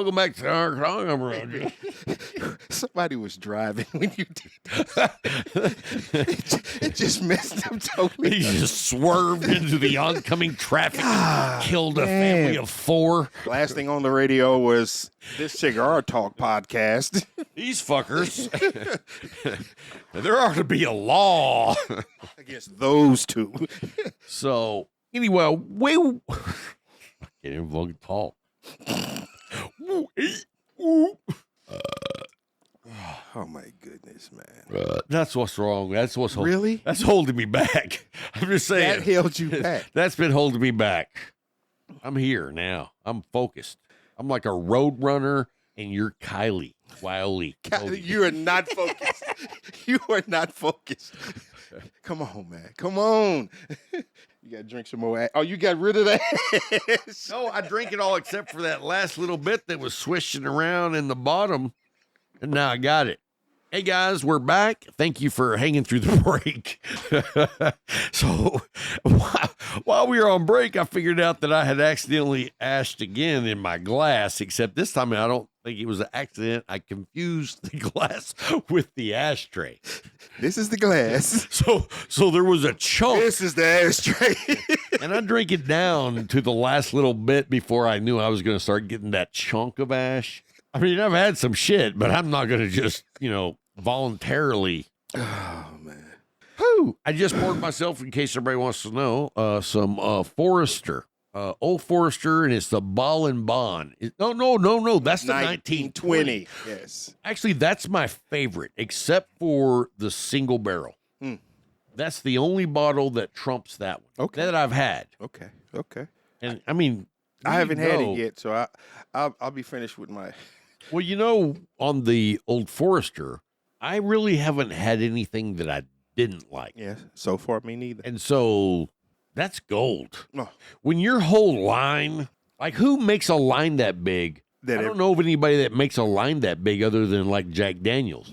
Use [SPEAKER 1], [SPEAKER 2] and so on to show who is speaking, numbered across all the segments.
[SPEAKER 1] welcome back to our song.
[SPEAKER 2] Somebody was driving when you did that. It just messed up totally.
[SPEAKER 1] He just swerved into the oncoming traffic, killed a family of 4.
[SPEAKER 2] Last thing on the radio was this Cigar Talk podcast.
[SPEAKER 1] These fuckers. There ought to be a law
[SPEAKER 2] against those two.
[SPEAKER 1] So, anyway, I can't even fucking talk.
[SPEAKER 2] Oh my goodness, man!
[SPEAKER 1] That's what's wrong. That's what's
[SPEAKER 2] really.
[SPEAKER 1] That's holding me back. I'm just saying
[SPEAKER 2] that held you back.
[SPEAKER 1] That's been holding me back. I'm here now. I'm focused. I'm like a road runner, and you're Kylie Wiley.
[SPEAKER 2] You are not focused. You are not focused. Come on, man. Come on. You got to drink some more. Oh, you got rid of that?
[SPEAKER 1] No, I drank it all except for that last little bit that was swishing around in the bottom. And now I got it. Hey, guys, we're back. Thank you for hanging through the break. So while we were on break, I figured out that I had accidentally ashed again in my glass, except this time I don't think it was an accident. I confused the glass with the ashtray.
[SPEAKER 2] This is the glass.
[SPEAKER 1] So there was a chunk.
[SPEAKER 2] This is the ashtray.
[SPEAKER 1] And I drank it down to the last little bit before I knew I was going to start getting that chunk of ash. I mean, I've had some shit, but I'm not going to just, voluntarily.
[SPEAKER 2] Oh, man.
[SPEAKER 1] Whew. I just poured myself, in case everybody wants to know, some Forester. Old Forester, and it's the Ball and Bond. No. That's the 1920.
[SPEAKER 2] Yes.
[SPEAKER 1] Actually, that's my favorite, except for the single barrel.
[SPEAKER 2] Mm.
[SPEAKER 1] That's the only bottle that trumps that one.
[SPEAKER 2] Okay.
[SPEAKER 1] That I've had.
[SPEAKER 2] Okay.
[SPEAKER 1] And I mean,
[SPEAKER 2] I haven't had it yet, so I'll be finished with my.
[SPEAKER 1] Well, on the Old Forester, I really haven't had anything that I didn't like.
[SPEAKER 2] Yeah, so far me neither.
[SPEAKER 1] And so that's gold.
[SPEAKER 2] Oh.
[SPEAKER 1] When your whole line, like who makes a line that big? I don't know of anybody that makes a line that big other than like Jack Daniels.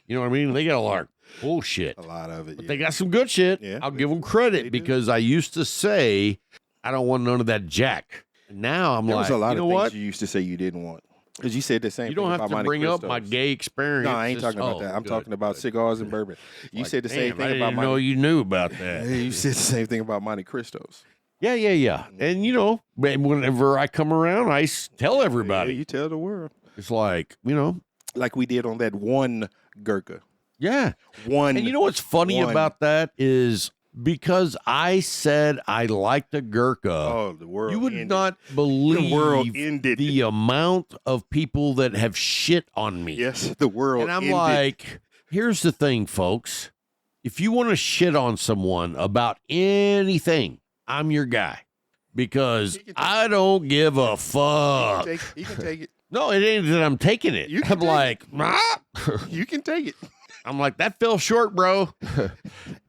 [SPEAKER 1] You know what I mean? They got a lot of bullshit.
[SPEAKER 2] A lot of it.
[SPEAKER 1] But they got some good shit.
[SPEAKER 2] Yeah,
[SPEAKER 1] I'll give them credit because I used to say, I don't want none of that Jack. And now I'm
[SPEAKER 2] there
[SPEAKER 1] like,
[SPEAKER 2] was a lot
[SPEAKER 1] you know
[SPEAKER 2] of things
[SPEAKER 1] what?
[SPEAKER 2] You used to say you didn't want. Because you said the same
[SPEAKER 1] You
[SPEAKER 2] thing
[SPEAKER 1] don't
[SPEAKER 2] about
[SPEAKER 1] have to
[SPEAKER 2] Monte
[SPEAKER 1] bring up
[SPEAKER 2] Cristos.
[SPEAKER 1] my gay experience.
[SPEAKER 2] No, I ain't talking about that. I'm talking about cigars and bourbon. You said the same thing
[SPEAKER 1] I
[SPEAKER 2] about
[SPEAKER 1] didn't know you knew about that.
[SPEAKER 2] You said the same thing about Monte Cristos.
[SPEAKER 1] Yeah. And, whenever I come around, I tell everybody.
[SPEAKER 2] Yeah, you tell the world.
[SPEAKER 1] It's like,
[SPEAKER 2] Like we did on that one Gurkha.
[SPEAKER 1] Yeah.
[SPEAKER 2] One.
[SPEAKER 1] And you know what's funny about that is because I said I liked a Gurkha,
[SPEAKER 2] oh, the world
[SPEAKER 1] you would
[SPEAKER 2] ended.
[SPEAKER 1] not believe
[SPEAKER 2] The world ended.
[SPEAKER 1] the amount of people that have shit on me.
[SPEAKER 2] Yes, the world
[SPEAKER 1] And I'm
[SPEAKER 2] ended.
[SPEAKER 1] like, here's the thing, folks. If you want to shit on someone about anything, I'm your guy. Because I don't give a fuck.
[SPEAKER 2] You can take it.
[SPEAKER 1] No, it ain't that I'm taking it. I'm like,
[SPEAKER 2] you can take it.
[SPEAKER 1] I'm like, that fell short, bro.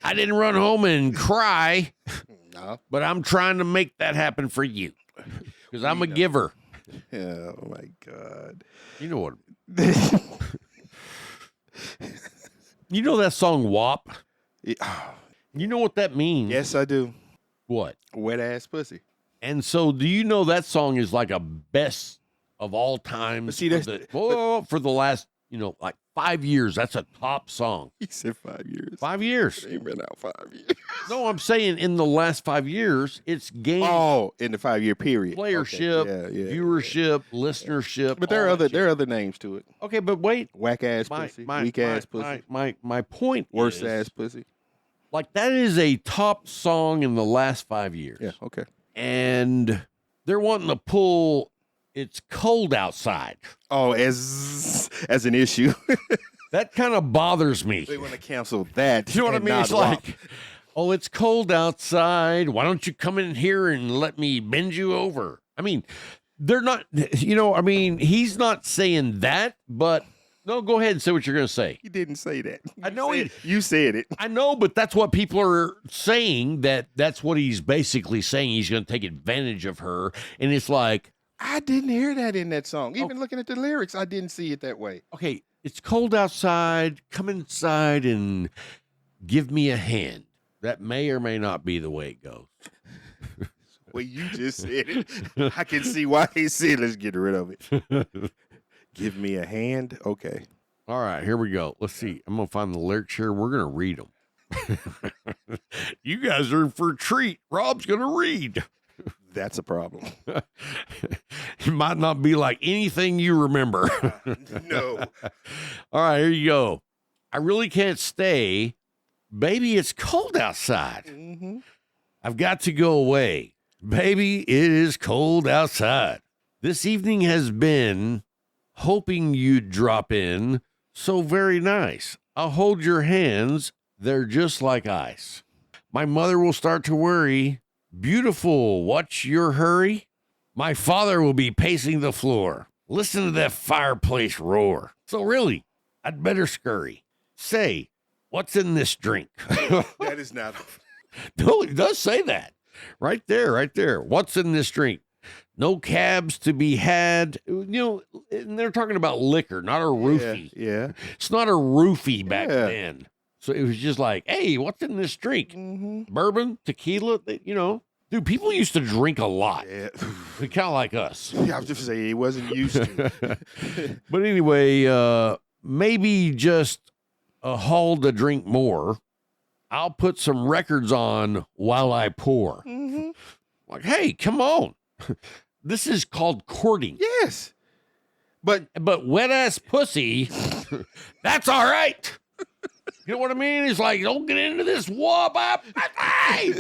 [SPEAKER 1] I didn't run home and cry,
[SPEAKER 2] No.
[SPEAKER 1] but I'm trying to make that happen for you because I'm a giver.
[SPEAKER 2] Oh, my God.
[SPEAKER 1] You know what? You know that song WAP? You know what that means?
[SPEAKER 2] Yes, I do.
[SPEAKER 1] What?
[SPEAKER 2] Wet ass pussy.
[SPEAKER 1] And so do you know that song is like a best of all time?
[SPEAKER 2] But see, that's
[SPEAKER 1] for the last, like 5 years. That's a top song.
[SPEAKER 2] He said 5 years.
[SPEAKER 1] 5 years.
[SPEAKER 2] It ain't been out 5 years.
[SPEAKER 1] No, I'm saying in the last 5 years, it's gained
[SPEAKER 2] in the 5-year period.
[SPEAKER 1] playership, viewership, listenership.
[SPEAKER 2] But there are other names to it.
[SPEAKER 1] Okay, but wait.
[SPEAKER 2] Whack ass pussy. Weak ass pussy.
[SPEAKER 1] My point
[SPEAKER 2] Worse
[SPEAKER 1] is,
[SPEAKER 2] ass pussy.
[SPEAKER 1] like that is a top song in the last 5 years.
[SPEAKER 2] Yeah, okay.
[SPEAKER 1] And they're wanting to pull It's Cold Outside.
[SPEAKER 2] Oh, as an issue.
[SPEAKER 1] That kind of bothers me.
[SPEAKER 2] They want to cancel that.
[SPEAKER 1] You know what I mean? It's like, oh, it's cold outside. Why don't you come in here and let me bend you over? I mean, they're not, he's not saying that, but no, go ahead and say what you're going to say.
[SPEAKER 2] He didn't say that.
[SPEAKER 1] I know
[SPEAKER 2] you said it.
[SPEAKER 1] I know, but that's what people are saying, that's what he's basically saying. He's going to take advantage of her. And it's like,
[SPEAKER 2] I didn't hear that in that song. Even looking at the lyrics, I didn't see it that way.
[SPEAKER 1] Okay, it's cold outside. Come inside and give me a hand. That may or may not be the way it goes.
[SPEAKER 2] way you just said it, I can see why he said, let's get rid of it. Give me a hand. Okay.
[SPEAKER 1] All right, here we go. Let's see. I'm going to find the lyrics here. We're going to read them. You guys are in for a treat. Rob's going to read.
[SPEAKER 2] That's a problem.
[SPEAKER 1] It might not be like anything you remember.
[SPEAKER 2] No.
[SPEAKER 1] All right, here you go. I really can't stay. Baby, it's cold outside.
[SPEAKER 2] Mm-hmm.
[SPEAKER 1] I've got to go away. Baby, it is cold outside. This evening has been hoping you'd drop in. So very nice. I'll hold your hands. They're just like ice. My mother will start to worry. Beautiful, what's your hurry? My father will be pacing the floor. Listen to that fireplace roar. So really, I'd better scurry. Say, what's in this drink?
[SPEAKER 2] That is not.
[SPEAKER 1] No, it does say that. Right there, right there. What's in this drink? No cabs to be had. You know, and they're talking about liquor, not a roofie.
[SPEAKER 2] Yeah.
[SPEAKER 1] It's not a roofie back then. So it was just like, hey, what's in this drink?
[SPEAKER 2] Mm-hmm.
[SPEAKER 1] Bourbon, tequila, you know. Dude, people used to drink a lot.
[SPEAKER 2] Yeah.
[SPEAKER 1] They're kind of like us.
[SPEAKER 2] Yeah, I was just saying he wasn't used to.
[SPEAKER 1] But anyway, maybe just a haul to drink more. I'll put some records on while I pour.
[SPEAKER 2] Mm-hmm.
[SPEAKER 1] Like, hey, come on. This is called courting.
[SPEAKER 2] Yes. But
[SPEAKER 1] wet ass pussy, that's all right. You know what I mean? It's like, don't get into this hey,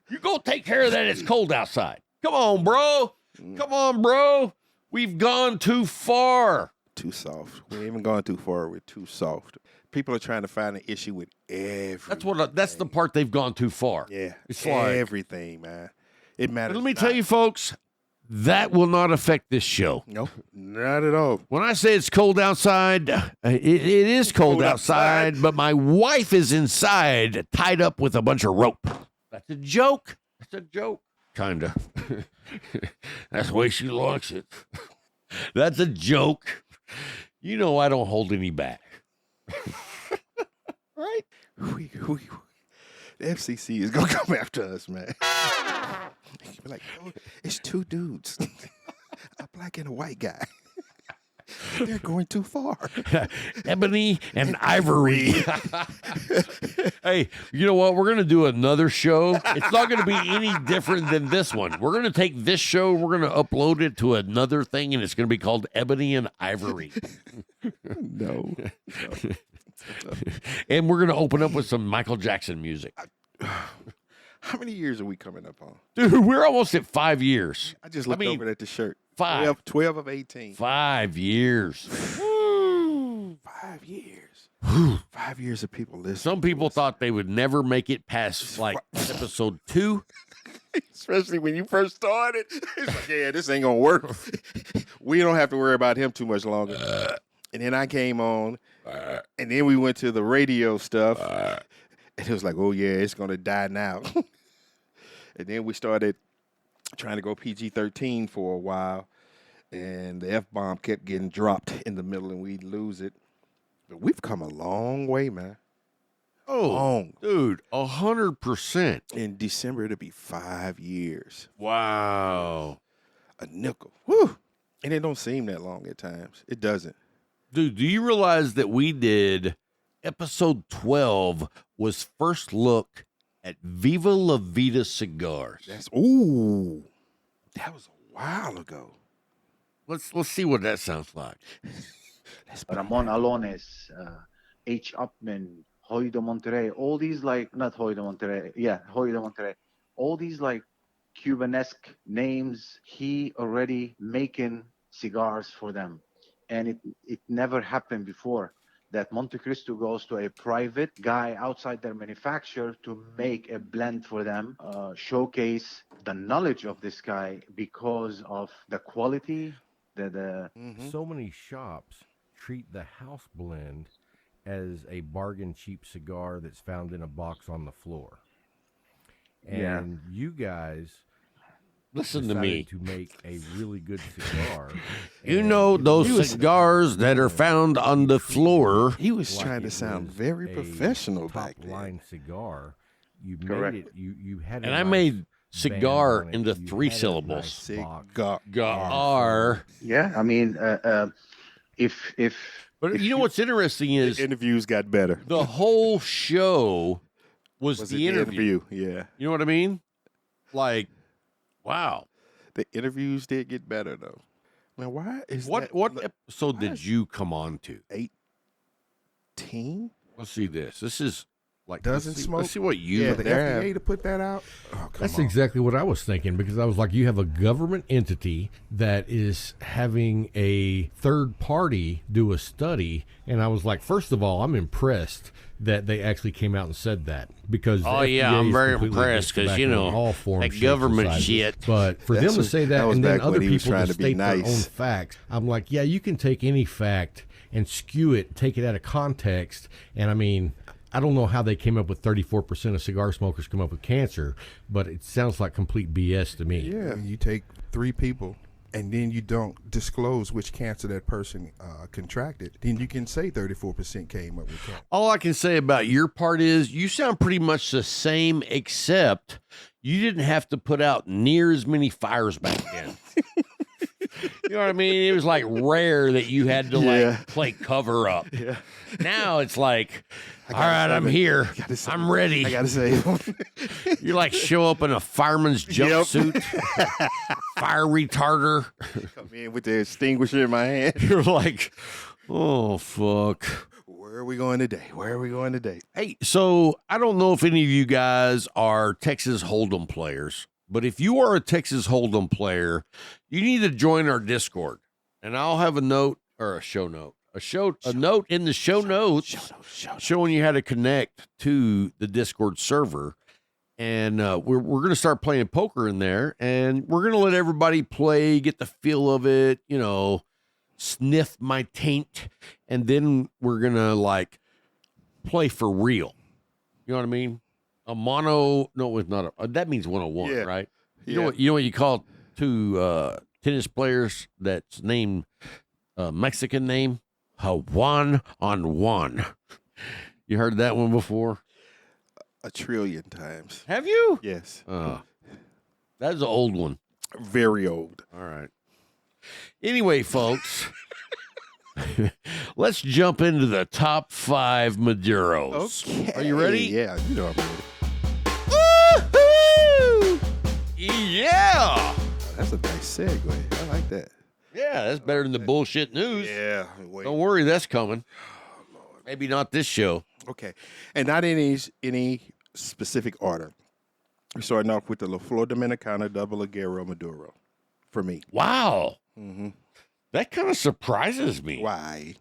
[SPEAKER 1] you go take care of that. It's cold outside. Come on, bro. Come on, bro. We've gone too far.
[SPEAKER 2] Too soft. We ain't even gone too far. We're too soft. People are trying to find an issue with everything.
[SPEAKER 1] That's the part they've gone too far.
[SPEAKER 2] Yeah.
[SPEAKER 1] It's like
[SPEAKER 2] everything, man. It matters.
[SPEAKER 1] But let me tell you, folks, that will not affect this show.
[SPEAKER 2] Nope, not at all.
[SPEAKER 1] When I say it's cold outside, it is cold outside, but my wife is inside, tied up with a bunch of rope. That's a joke. That's a joke. Kinda. That's the way she likes it. That's a joke. You know I don't hold any back. Right?
[SPEAKER 2] The FCC is going to come after us, man. Be like, oh, it's two dudes, a black and a white guy. They're going too far.
[SPEAKER 1] Ebony and ivory. Hey, you know what? We're going to do another show. It's not going to be any different than this one. We're going to take this show, we're going to upload it to another thing, and it's going to be called Ebony and Ivory.
[SPEAKER 2] No.
[SPEAKER 1] And we're going to open up with some Michael Jackson music.
[SPEAKER 2] How many years are we coming up on?
[SPEAKER 1] Dude, we're almost at 5 years.
[SPEAKER 2] I just looked over at the shirt. 12 of 18.
[SPEAKER 1] 5 years.
[SPEAKER 2] 5 years. 5 years of people listening.
[SPEAKER 1] Some people thought they would never make it past like episode 2.
[SPEAKER 2] Especially when you first started. It's like, yeah, this ain't going to work. We don't have to worry about him too much longer. And then I came on, and then we went to the radio stuff. And it was like, oh, yeah, it's going to die now. And then we started trying to go PG-13 for a while. And the F-bomb kept getting dropped in the middle, and we'd lose it. But we've come a long way, man.
[SPEAKER 1] Oh,
[SPEAKER 2] long.
[SPEAKER 1] Dude, 100%.
[SPEAKER 2] In December, it'll be 5 years.
[SPEAKER 1] Wow.
[SPEAKER 2] A nickel. Whew. And it don't seem that long at times. It doesn't.
[SPEAKER 1] Dude, do you realize that we did episode 12 was first look at Viva La Vida cigars?
[SPEAKER 2] That was a while ago.
[SPEAKER 1] Let's see what that sounds like.
[SPEAKER 3] Ramon Alones, H. Upman, Hoy de Monterrey, all these not Hoy de Monterrey, Hoy de Monterrey, all these Cubanesque names, he already making cigars for them. And it never happened before that Monte Cristo goes to a private guy outside their manufacturer to make a blend for them, showcase the knowledge of this guy because of the quality.
[SPEAKER 4] So many shops treat the house blend as a bargain cheap cigar that's found in a box on the floor. And you guys
[SPEAKER 1] listen to me
[SPEAKER 4] to make a really good cigar.
[SPEAKER 1] You know those cigars that are found on the floor.
[SPEAKER 2] He was trying to sound very professional back then.
[SPEAKER 4] Top line cigar. You
[SPEAKER 3] Correct.
[SPEAKER 4] made it. You had.
[SPEAKER 1] And I made cigar
[SPEAKER 4] band on it,
[SPEAKER 1] into
[SPEAKER 4] you
[SPEAKER 1] 3
[SPEAKER 4] had a
[SPEAKER 1] syllables.
[SPEAKER 4] nice box.
[SPEAKER 1] Cigar.
[SPEAKER 3] Yeah, I mean, if
[SPEAKER 1] But
[SPEAKER 3] if
[SPEAKER 1] you know what's interesting is
[SPEAKER 2] The interviews got better.
[SPEAKER 1] the whole show was
[SPEAKER 2] Was
[SPEAKER 1] the
[SPEAKER 2] it
[SPEAKER 1] interview.
[SPEAKER 2] Yeah.
[SPEAKER 1] You know what I mean? Like, wow.
[SPEAKER 2] The interviews did get better though. Man, why is
[SPEAKER 1] What
[SPEAKER 2] that
[SPEAKER 1] what episode
[SPEAKER 2] why
[SPEAKER 1] did
[SPEAKER 2] is-
[SPEAKER 1] you come on to?
[SPEAKER 2] 18?
[SPEAKER 1] Let's see this. This is like
[SPEAKER 5] Doesn't
[SPEAKER 1] let's see,
[SPEAKER 5] smoke?
[SPEAKER 1] Let's see what you.
[SPEAKER 2] Yeah,
[SPEAKER 5] For the
[SPEAKER 2] they're-
[SPEAKER 5] FDA to put that out? Oh, come
[SPEAKER 4] That's
[SPEAKER 5] on.
[SPEAKER 4] exactly what I was thinking, because I was like, you have a government entity that is having a third party do a study. And I was like, first of all, I'm impressed that they actually came out and said that, because the
[SPEAKER 1] Oh, yeah,
[SPEAKER 4] FDA
[SPEAKER 1] I'm
[SPEAKER 4] is
[SPEAKER 1] very
[SPEAKER 4] completely
[SPEAKER 1] impressed,
[SPEAKER 4] against
[SPEAKER 1] 'cause, you
[SPEAKER 4] tobacco in
[SPEAKER 1] know,
[SPEAKER 4] all forms,
[SPEAKER 1] that
[SPEAKER 4] shapes,
[SPEAKER 1] government
[SPEAKER 4] and sizes.
[SPEAKER 1] shit.
[SPEAKER 4] But for them
[SPEAKER 2] That's
[SPEAKER 4] to
[SPEAKER 2] what-
[SPEAKER 4] say
[SPEAKER 2] that
[SPEAKER 4] that,
[SPEAKER 2] was
[SPEAKER 4] and then
[SPEAKER 2] back
[SPEAKER 4] other
[SPEAKER 2] when he was
[SPEAKER 4] people
[SPEAKER 2] trying
[SPEAKER 4] to
[SPEAKER 2] to be
[SPEAKER 4] state their
[SPEAKER 2] nice.
[SPEAKER 4] own facts, I'm like, yeah, you can take any fact and skew it, take it out of context. And I mean, I don't know how they came up with 34% of cigar smokers come up with cancer, but it sounds like complete BS to me.
[SPEAKER 5] Yeah, you take 3 people and then you don't disclose which cancer that person contracted, then you can say 34% came up with cancer.
[SPEAKER 1] All I can say about your part is you sound pretty much the same, except you didn't have to put out near as many fires back then. You know what I mean? It was like rare that you had to
[SPEAKER 2] Yeah.
[SPEAKER 1] like play cover up.
[SPEAKER 2] Yeah.
[SPEAKER 1] Now it's like, all
[SPEAKER 2] gotta
[SPEAKER 1] right,
[SPEAKER 2] save
[SPEAKER 1] I'm
[SPEAKER 2] it.
[SPEAKER 1] here.
[SPEAKER 2] gotta save
[SPEAKER 1] I'm
[SPEAKER 2] it.
[SPEAKER 1] ready.
[SPEAKER 2] I gotta say,
[SPEAKER 1] You like show up in a fireman's jumpsuit, fire retarder.
[SPEAKER 2] come in with the extinguisher in my hand.
[SPEAKER 1] You're like, oh, fuck.
[SPEAKER 2] Where are we going today? Where are we going today?
[SPEAKER 1] Hey, so I don't know if any of you guys are Texas Hold'em players, but if you are a Texas Hold'em player, you need to join our Discord. And I'll have a note or a show note. A note in the show notes showing you how to connect to the Discord server. And we're going to start playing poker in there, and we're going to let everybody play, get the feel of it, you know, sniff my taint, and then we're going to like play for real. You know what I mean? A mono, no, it's not a, that means 101,
[SPEAKER 2] Yeah.
[SPEAKER 1] right? You
[SPEAKER 2] Yeah.
[SPEAKER 1] know what you call 2 tennis players that's named Mexican name? One on one. You heard that one before?
[SPEAKER 2] A trillion times.
[SPEAKER 1] Have you?
[SPEAKER 2] Yes.
[SPEAKER 1] That's an old one.
[SPEAKER 2] Very old.
[SPEAKER 1] All right. Anyway, folks, let's jump into the top 5 Maduros.
[SPEAKER 2] Okay.
[SPEAKER 1] Are you ready?
[SPEAKER 2] Yeah, you know I'm ready.
[SPEAKER 1] Woo-hoo! Yeah.
[SPEAKER 2] That's a nice segue. I like that.
[SPEAKER 1] Yeah, that's better than the bullshit news.
[SPEAKER 2] Yeah. Wait.
[SPEAKER 1] Don't worry, that's coming. Maybe not this show.
[SPEAKER 2] Okay. And not in any specific order. We're starting off with the La Flor Dominicana Double Aguero Maduro for me.
[SPEAKER 1] Wow.
[SPEAKER 2] Mm-hmm.
[SPEAKER 1] That kind of surprises me.
[SPEAKER 2] Why?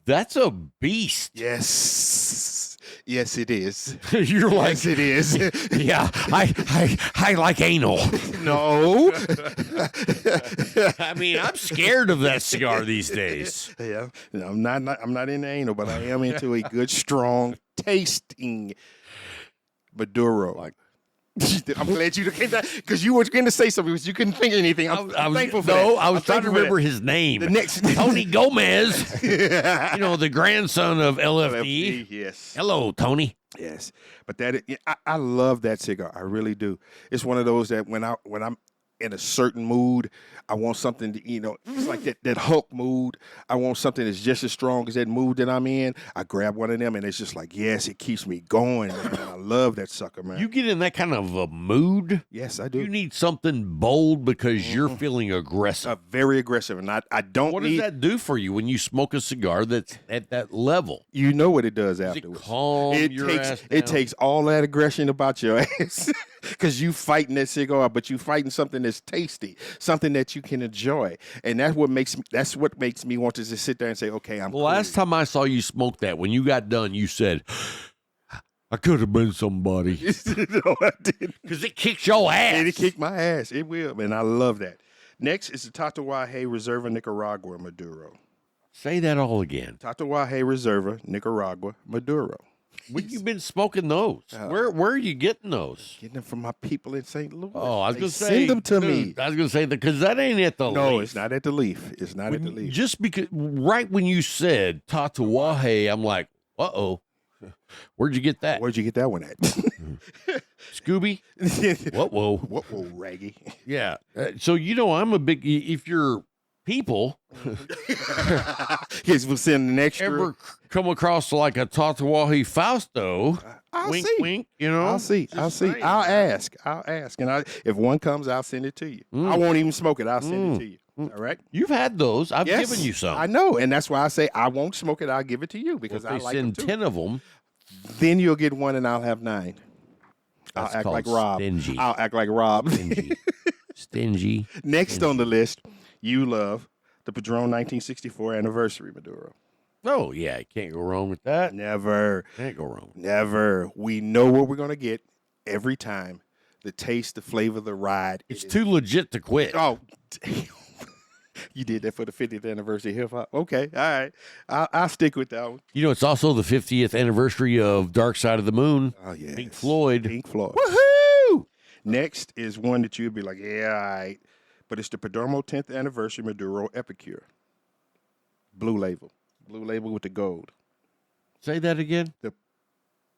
[SPEAKER 1] That's a beast.
[SPEAKER 2] Yes. Yes, it is.
[SPEAKER 1] You're like,
[SPEAKER 2] Yes, it is.
[SPEAKER 1] yeah, I like anal.
[SPEAKER 2] No.
[SPEAKER 1] I mean, I'm scared of that cigar these days.
[SPEAKER 2] Yeah. No, I'm not into anal, but I am into a good, strong, tasting Maduro.
[SPEAKER 1] Like-
[SPEAKER 2] I'm glad you came back because you were going to say something, but you couldn't think of anything. I'm thankful for that.
[SPEAKER 1] I was
[SPEAKER 2] I'm
[SPEAKER 1] trying to
[SPEAKER 2] thankful for
[SPEAKER 1] remember
[SPEAKER 2] that.
[SPEAKER 1] his name.
[SPEAKER 2] The next
[SPEAKER 1] Tony Gomez. You know, the grandson of LFD.
[SPEAKER 2] Yes.
[SPEAKER 1] Hello, Tony.
[SPEAKER 2] Yes, but I love that cigar. I really do. It's one of those that when I'm in a certain mood, I want something to, it's like that Hulk mood. I want something that's just as strong as that mood that I'm in. I grab one of them and it's just like, yes, it keeps me going, man. I love that sucker, man.
[SPEAKER 1] You get in that kind of a mood,
[SPEAKER 2] Yes, I do.
[SPEAKER 1] you need something bold because you're feeling aggressive.
[SPEAKER 2] Very aggressive, and I don't
[SPEAKER 1] What
[SPEAKER 2] need.
[SPEAKER 1] does that do for you when you smoke a cigar that's at that level?
[SPEAKER 2] You know what it does
[SPEAKER 1] Does it
[SPEAKER 2] afterwards.
[SPEAKER 1] calm your ass
[SPEAKER 2] It
[SPEAKER 1] down?
[SPEAKER 2] takes all that aggression about your ass because you fighting that cigar, but you fighting something that's tasty, something that you can enjoy, and that's what makes me want to just sit there and say, okay, I'm.
[SPEAKER 1] The last time I saw you smoke that, when you got done, you said, I could have been somebody.
[SPEAKER 2] No, I didn't.
[SPEAKER 1] Because it kicks your ass.
[SPEAKER 2] And it kicked my ass. It will, and I love that. Next is the Tatuaje Reserva Nicaragua Maduro.
[SPEAKER 1] Say that all again.
[SPEAKER 2] Tatuaje Reserva Nicaragua Maduro.
[SPEAKER 1] When you been smoking those? Where are you getting those?
[SPEAKER 2] Getting them from my people in St. Louis.
[SPEAKER 1] Oh, I was
[SPEAKER 2] They
[SPEAKER 1] going to say.
[SPEAKER 2] send them to
[SPEAKER 1] dude,
[SPEAKER 2] me.
[SPEAKER 1] I was going to say, because that ain't at the
[SPEAKER 2] No,
[SPEAKER 1] Leaf.
[SPEAKER 2] it's not at the Leaf. It's not at the Leaf.
[SPEAKER 1] Just because, right when you said Tatuaje, I'm like, uh-oh. Where'd you get that?
[SPEAKER 2] Where'd you get that one at?
[SPEAKER 1] Scooby? Whoa.
[SPEAKER 2] Whoa, Raggy.
[SPEAKER 1] Yeah. So, I'm a big, if you're people
[SPEAKER 2] Yes, we'll send an extra.
[SPEAKER 1] ever come across like a Tatawahi Fausto,
[SPEAKER 2] I'll
[SPEAKER 1] wink,
[SPEAKER 2] see.
[SPEAKER 1] wink,
[SPEAKER 2] I'll see.
[SPEAKER 1] Just
[SPEAKER 2] I'll see.
[SPEAKER 1] saying,
[SPEAKER 2] I'll
[SPEAKER 1] man.
[SPEAKER 2] ask. And if one comes, I'll send it to you. I won't even smoke it. I'll send it to you. All right?
[SPEAKER 1] You've had those. I've
[SPEAKER 2] Yes,
[SPEAKER 1] given you some.
[SPEAKER 2] I know. And that's why I say I won't smoke it. I'll give it to you
[SPEAKER 1] Well,
[SPEAKER 2] because
[SPEAKER 1] if
[SPEAKER 2] I
[SPEAKER 1] they
[SPEAKER 2] like them
[SPEAKER 1] send
[SPEAKER 2] too.
[SPEAKER 1] 10 of them.
[SPEAKER 2] Then you'll get one and I'll have 9.
[SPEAKER 1] That's
[SPEAKER 2] I'll act
[SPEAKER 1] called
[SPEAKER 2] like Rob.
[SPEAKER 1] stingy.
[SPEAKER 2] I'll act like Rob.
[SPEAKER 1] Stingy.
[SPEAKER 2] Next on the list, you love the Padron 1964 anniversary Maduro.
[SPEAKER 1] Oh, yeah. Can't go wrong with that.
[SPEAKER 2] Never.
[SPEAKER 1] Can't go wrong.
[SPEAKER 2] Never. We know what we're going to get every time. The taste, the flavor, the ride.
[SPEAKER 1] It's too legit to quit.
[SPEAKER 2] Oh, damn. You did that for the 50th anniversary hip hop. Okay, all right. I'll stick with that one.
[SPEAKER 1] It's also the 50th anniversary of Dark Side of the Moon.
[SPEAKER 2] Oh, yeah.
[SPEAKER 1] Pink Floyd.
[SPEAKER 2] Pink Floyd.
[SPEAKER 1] Woohoo!
[SPEAKER 2] Next is one that you'd be like, yeah, all right. But it's the Perdomo 10th anniversary Maduro Epicure. Blue label. Blue label with the gold.
[SPEAKER 1] Say that again.
[SPEAKER 2] The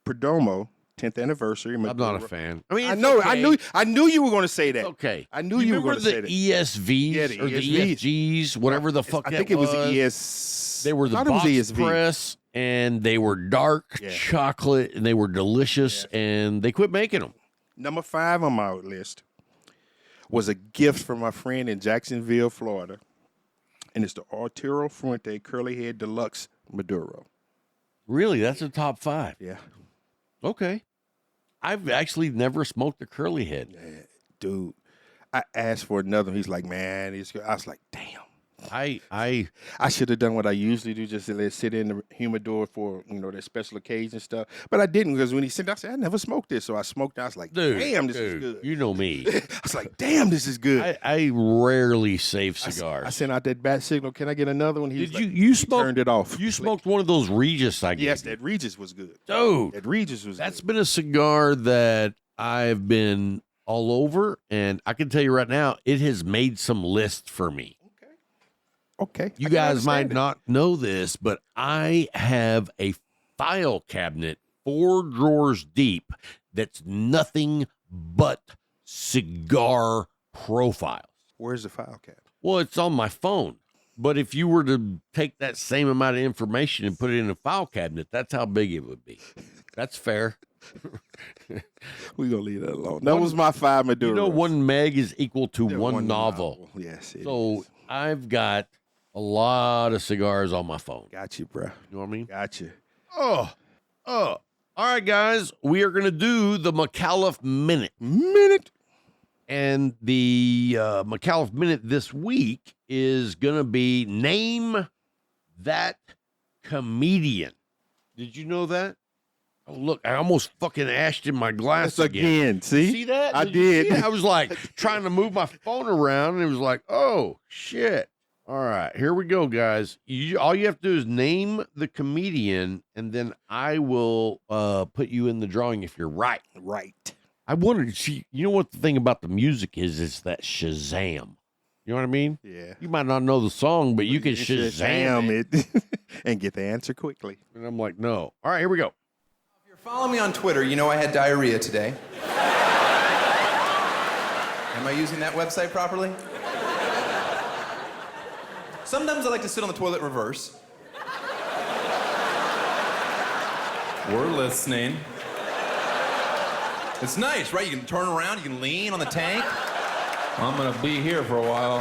[SPEAKER 2] Perdomo 10th anniversary Maduro.
[SPEAKER 1] I'm not a fan. I mean,
[SPEAKER 2] I
[SPEAKER 1] it's
[SPEAKER 2] know.
[SPEAKER 1] okay.
[SPEAKER 2] I knew you were going to say that.
[SPEAKER 1] It's okay.
[SPEAKER 2] I knew you were going to say
[SPEAKER 1] the
[SPEAKER 2] that.
[SPEAKER 1] ESVs
[SPEAKER 2] Yeah, the
[SPEAKER 1] or the
[SPEAKER 2] ESVs.
[SPEAKER 1] ESGs, whatever the fuck
[SPEAKER 2] I
[SPEAKER 1] that
[SPEAKER 2] think it was
[SPEAKER 1] was.
[SPEAKER 2] ES.
[SPEAKER 1] They were the
[SPEAKER 2] I thought it was
[SPEAKER 1] box
[SPEAKER 2] ESV.
[SPEAKER 1] press, and they were dark
[SPEAKER 2] Yeah.
[SPEAKER 1] chocolate, and they were delicious, and they quit making them.
[SPEAKER 2] Number 5 on my list was a gift from my friend in Jacksonville, Florida, and it's the Arturo Fuente Curly Head Deluxe Maduro.
[SPEAKER 1] Really, that's a top 5.
[SPEAKER 2] Yeah,
[SPEAKER 1] Okay, I've actually never smoked a curly head.
[SPEAKER 2] dude. I asked for another one. He's like, man, I was like, damn.
[SPEAKER 1] I
[SPEAKER 2] should have done what I usually do, just to let it sit in the humidor for that special occasion stuff. But I didn't because when he said, I said, I never smoked this, so I smoked it. I was like,
[SPEAKER 1] dude,
[SPEAKER 2] damn, this is
[SPEAKER 1] dude,
[SPEAKER 2] good.
[SPEAKER 1] You know me.
[SPEAKER 2] I was like, damn, this is good.
[SPEAKER 1] I rarely save cigars.
[SPEAKER 2] I sent out that bat signal. Can I get another one? He was
[SPEAKER 1] Did
[SPEAKER 2] like,
[SPEAKER 1] you
[SPEAKER 2] he
[SPEAKER 1] smoked?
[SPEAKER 2] turned it off.
[SPEAKER 1] You smoked one of those Regis, I guess.
[SPEAKER 2] Yes, that Regis was good.
[SPEAKER 1] Dude,
[SPEAKER 2] That Regis was
[SPEAKER 1] that's
[SPEAKER 2] good.
[SPEAKER 1] been a cigar that I've been all over, and I can tell you right now, it has made some lists for me.
[SPEAKER 2] Okay.
[SPEAKER 1] You
[SPEAKER 2] I can
[SPEAKER 1] guys might
[SPEAKER 2] understand it.
[SPEAKER 1] not know this, but I have a file cabinet 4 drawers deep that's nothing but cigar profiles.
[SPEAKER 2] Where's the file cap?
[SPEAKER 1] Well, it's on my phone. But if you were to take that same amount of information and put it in a file cabinet, that's how big it would be. That's fair.
[SPEAKER 2] We're going to leave that alone. That was my 5 Maduro.
[SPEAKER 1] 1 meg is equal to
[SPEAKER 2] Yeah,
[SPEAKER 1] one novel.
[SPEAKER 2] Yes, it
[SPEAKER 1] So
[SPEAKER 2] is.
[SPEAKER 1] I've got a lot of cigars on my phone.
[SPEAKER 2] Got you, bro.
[SPEAKER 1] You know what I mean?
[SPEAKER 2] Got you.
[SPEAKER 1] Oh. All right, guys. We are going to do the McAuliffe Minute. And the McAuliffe Minute this week is going to be Name That Comedian. Did you know that? Oh, look, I almost fucking ashed in my glass
[SPEAKER 2] That's again. See?
[SPEAKER 1] See that?
[SPEAKER 2] I
[SPEAKER 1] you
[SPEAKER 2] did.
[SPEAKER 1] see it? I was like trying to move my phone around, and it was like, oh, shit. All right, here we go, guys. All you have to do is name the comedian, and then I will put you in the drawing if you're right.
[SPEAKER 2] Right.
[SPEAKER 1] I wondered, you know what the thing about the music is? It's that Shazam. You know what I mean?
[SPEAKER 2] Yeah.
[SPEAKER 1] You might not know the song, but you can Shazam it.
[SPEAKER 2] And get the answer quickly.
[SPEAKER 1] And I'm like, no. All right, here we go.
[SPEAKER 6] If you're following me on Twitter, you know I had diarrhea today. Am I using that website properly? Sometimes I like to sit on the toilet in reverse. We're listening. It's nice, right? You can turn around, you can lean on the tank. I'm gonna be here for a while.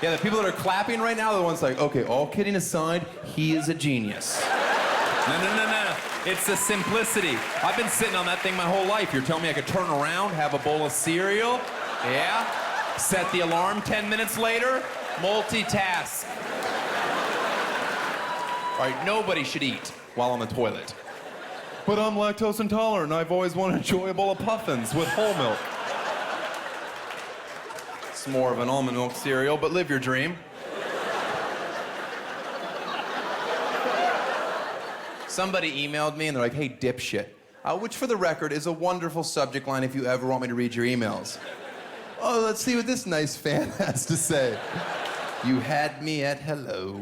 [SPEAKER 6] Yeah, the people that are clapping right now are the ones like, okay, all kidding aside, he is a genius. No. It's the simplicity. I've been sitting on that thing my whole life. You're telling me I could turn around, have a bowl of cereal? Yeah. Set the alarm 10 minutes later, multitask. All right, nobody should eat while on the toilet. But I'm lactose intolerant and I've always wanted to enjoy a bowl of puffins with whole milk. It's more of an almond milk cereal, but live your dream. Somebody emailed me and they're like, hey, dipshit. Which for the record is a wonderful subject line if you ever want me to read your emails. Oh, let's see what this nice fan has to say. You had me at hello.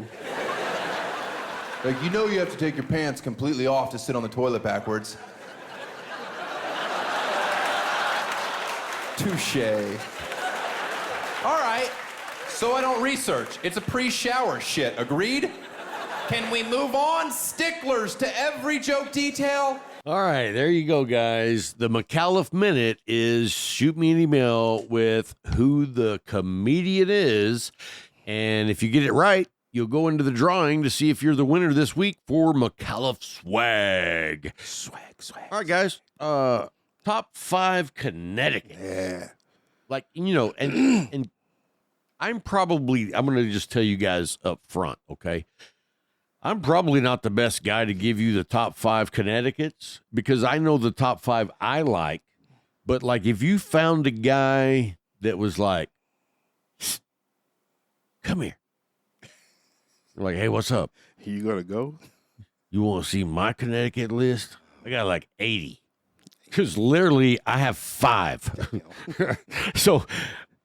[SPEAKER 6] Like, you know you have to take your pants completely off to sit on the toilet backwards. Touche. All right, so I don't research. It's a pre-shower shit, agreed? Can we move on? Sticklers to every joke detail?
[SPEAKER 1] All right, there you go, guys. The McAuliffe Minute is shoot me an email with who the comedian is, and if you get it right, you'll go into the drawing to see if you're the winner this week for McAuliffe Swag.
[SPEAKER 2] Swag.
[SPEAKER 1] All right, guys. Top 5 Connecticut.
[SPEAKER 2] Yeah.
[SPEAKER 1] Like, you know, and I'm going to just tell you guys up front, okay? I'm probably not the best guy to give you the top 5 Connecticut's because I know the top 5 I like. But, like, if you found a guy that was like, come here. You're like, hey, what's up?
[SPEAKER 2] You gonna go?
[SPEAKER 1] You want to see my Connecticut list? I got like 80. Because literally I have 5. So,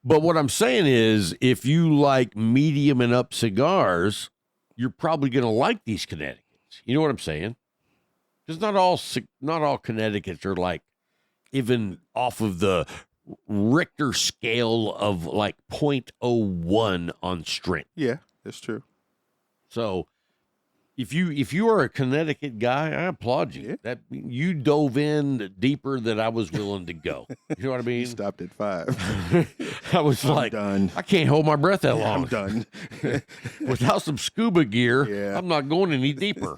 [SPEAKER 1] but what I'm saying is if you like medium and up cigars, you're probably going to like these Connecticut's. You know what I'm saying? Because not all Connecticut's are like even off of the Richter scale of like 0.01 on strength.
[SPEAKER 2] Yeah, that's true.
[SPEAKER 1] So if you are a Connecticut guy, I applaud you.
[SPEAKER 2] Yeah.
[SPEAKER 1] That you dove in deeper than I was willing to go. You know what I mean?
[SPEAKER 2] You stopped at 5.
[SPEAKER 1] I was like,
[SPEAKER 2] done.
[SPEAKER 1] I can't hold my breath that long.
[SPEAKER 2] I'm done.
[SPEAKER 1] Without some scuba gear,
[SPEAKER 2] Yeah.
[SPEAKER 1] I'm not going any deeper.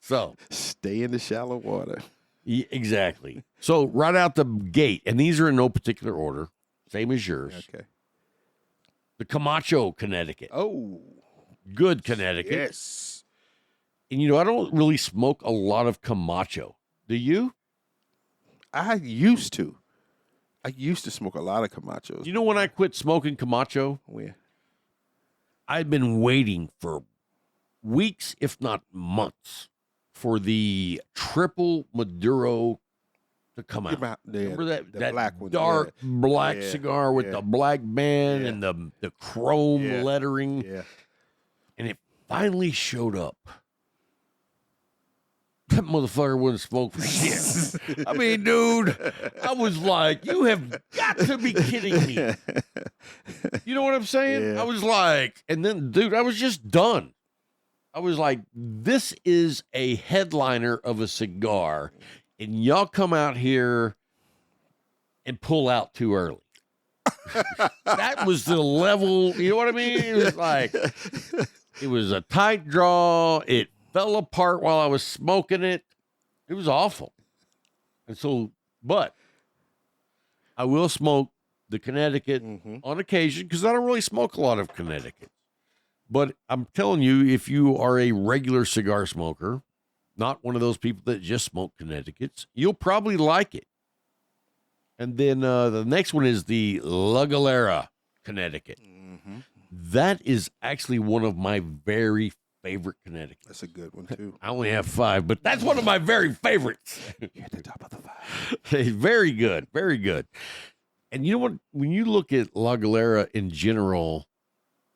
[SPEAKER 1] So
[SPEAKER 2] Stay in the shallow water.
[SPEAKER 1] exactly. So right out the gate, and these are in no particular order, same as yours.
[SPEAKER 2] Okay.
[SPEAKER 1] The Camacho, Connecticut.
[SPEAKER 2] Oh,
[SPEAKER 1] Good Connecticut.
[SPEAKER 2] yes.
[SPEAKER 1] And you know, I don't really smoke a lot of Camacho. Do you?
[SPEAKER 2] I used to smoke a lot of Camachos.
[SPEAKER 1] You know when I quit smoking Camacho?
[SPEAKER 2] When?
[SPEAKER 1] I've been waiting for weeks, if not months, for the triple Maduro to come out. Remember that
[SPEAKER 2] black one?
[SPEAKER 1] dark black
[SPEAKER 2] Yeah.
[SPEAKER 1] cigar with
[SPEAKER 2] Yeah.
[SPEAKER 1] the black band
[SPEAKER 2] Yeah.
[SPEAKER 1] and the chrome
[SPEAKER 2] Yeah.
[SPEAKER 1] lettering?
[SPEAKER 2] Yeah.
[SPEAKER 1] And it finally showed up. That motherfucker wouldn't smoke for shit. I mean, dude, I was like, you have got to be kidding me. You know what I'm saying?
[SPEAKER 2] Yeah.
[SPEAKER 1] I was like, and then, dude, I was just done. I was like, this is a headliner of a cigar, and y'all come out here and pull out too early. That was the level, you know what I mean? It was like, it was a tight draw. It fell apart while I was smoking it. It was awful. And so, but I will smoke the Connecticut on occasion because I don't really smoke a lot of Connecticut. But I'm telling you, if you are a regular cigar smoker, not one of those people that just smoke Connecticut's, you'll probably like it. And then the next one is the La Galera, Connecticut. That is actually one of my very favorite Connecticut's.
[SPEAKER 2] That's a good one too.
[SPEAKER 1] I only have 5, but that's one of my very favorites.
[SPEAKER 2] You're at the top of the 5.
[SPEAKER 1] Very good, very good. And you know what? When you look at La Galera in general,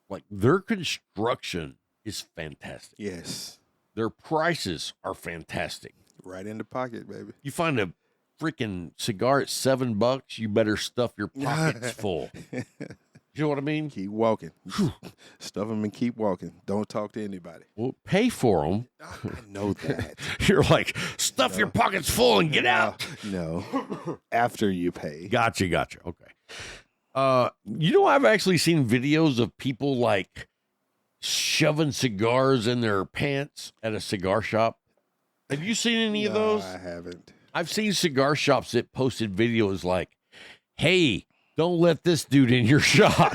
[SPEAKER 1] like their construction is fantastic.
[SPEAKER 2] Yes.
[SPEAKER 1] Their prices are fantastic.
[SPEAKER 2] Right in the pocket, baby.
[SPEAKER 1] You find a freaking cigar at $7, you better stuff your pockets full. You know what I mean?
[SPEAKER 2] Keep walking. Stuff them and keep walking. Don't talk to anybody.
[SPEAKER 1] Well, pay for them.
[SPEAKER 2] I know that.
[SPEAKER 1] You're like, stuff your pockets full and get out.
[SPEAKER 2] No. After you pay.
[SPEAKER 1] Gotcha. Okay. You know, I've actually seen videos of people like shoving cigars in their pants at a cigar shop. Have you seen any of those?
[SPEAKER 2] I haven't.
[SPEAKER 1] I've seen cigar shops that posted videos like, hey, don't let this dude in your shop.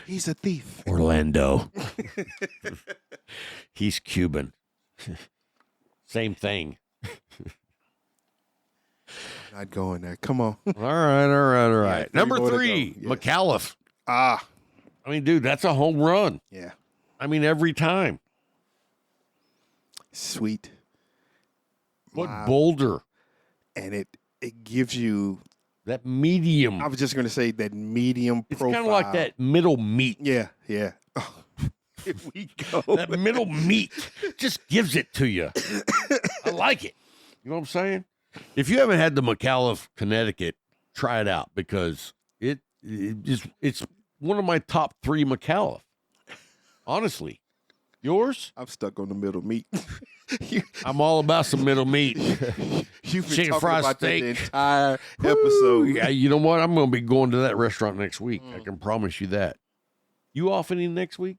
[SPEAKER 2] He's a thief.
[SPEAKER 1] Orlando. He's Cuban. Same thing.
[SPEAKER 2] Not going there. Come on.
[SPEAKER 1] All right.
[SPEAKER 2] Yeah,
[SPEAKER 1] Number
[SPEAKER 2] more to
[SPEAKER 1] 3,
[SPEAKER 2] go. Yes.
[SPEAKER 1] McAuliffe.
[SPEAKER 2] Ah.
[SPEAKER 1] I mean, dude, that's a home run.
[SPEAKER 2] Yeah.
[SPEAKER 1] I mean, every time.
[SPEAKER 2] Sweet.
[SPEAKER 1] But
[SPEAKER 2] Wow.
[SPEAKER 1] bolder.
[SPEAKER 2] And it gives you,
[SPEAKER 1] That medium.
[SPEAKER 2] I was just going to say that medium
[SPEAKER 1] It's
[SPEAKER 2] profile.
[SPEAKER 1] kind of like that middle meat.
[SPEAKER 2] Yeah. Oh. Here we go.
[SPEAKER 1] That middle meat just gives it to you. I like it. You know what I'm saying? If you haven't had the McAuliffe, Connecticut, try it out because it's one of my top 3 McAuliffe. Honestly. Yours?
[SPEAKER 2] I'm stuck on the middle meat.
[SPEAKER 1] I'm all about some middle meat.
[SPEAKER 2] You've been
[SPEAKER 1] Chicken
[SPEAKER 2] talking
[SPEAKER 1] fried
[SPEAKER 2] about
[SPEAKER 1] steak.
[SPEAKER 2] that the entire episode.
[SPEAKER 1] Yeah, you know what? I'm going to be going to that restaurant next week. I can promise you that. You off any next week?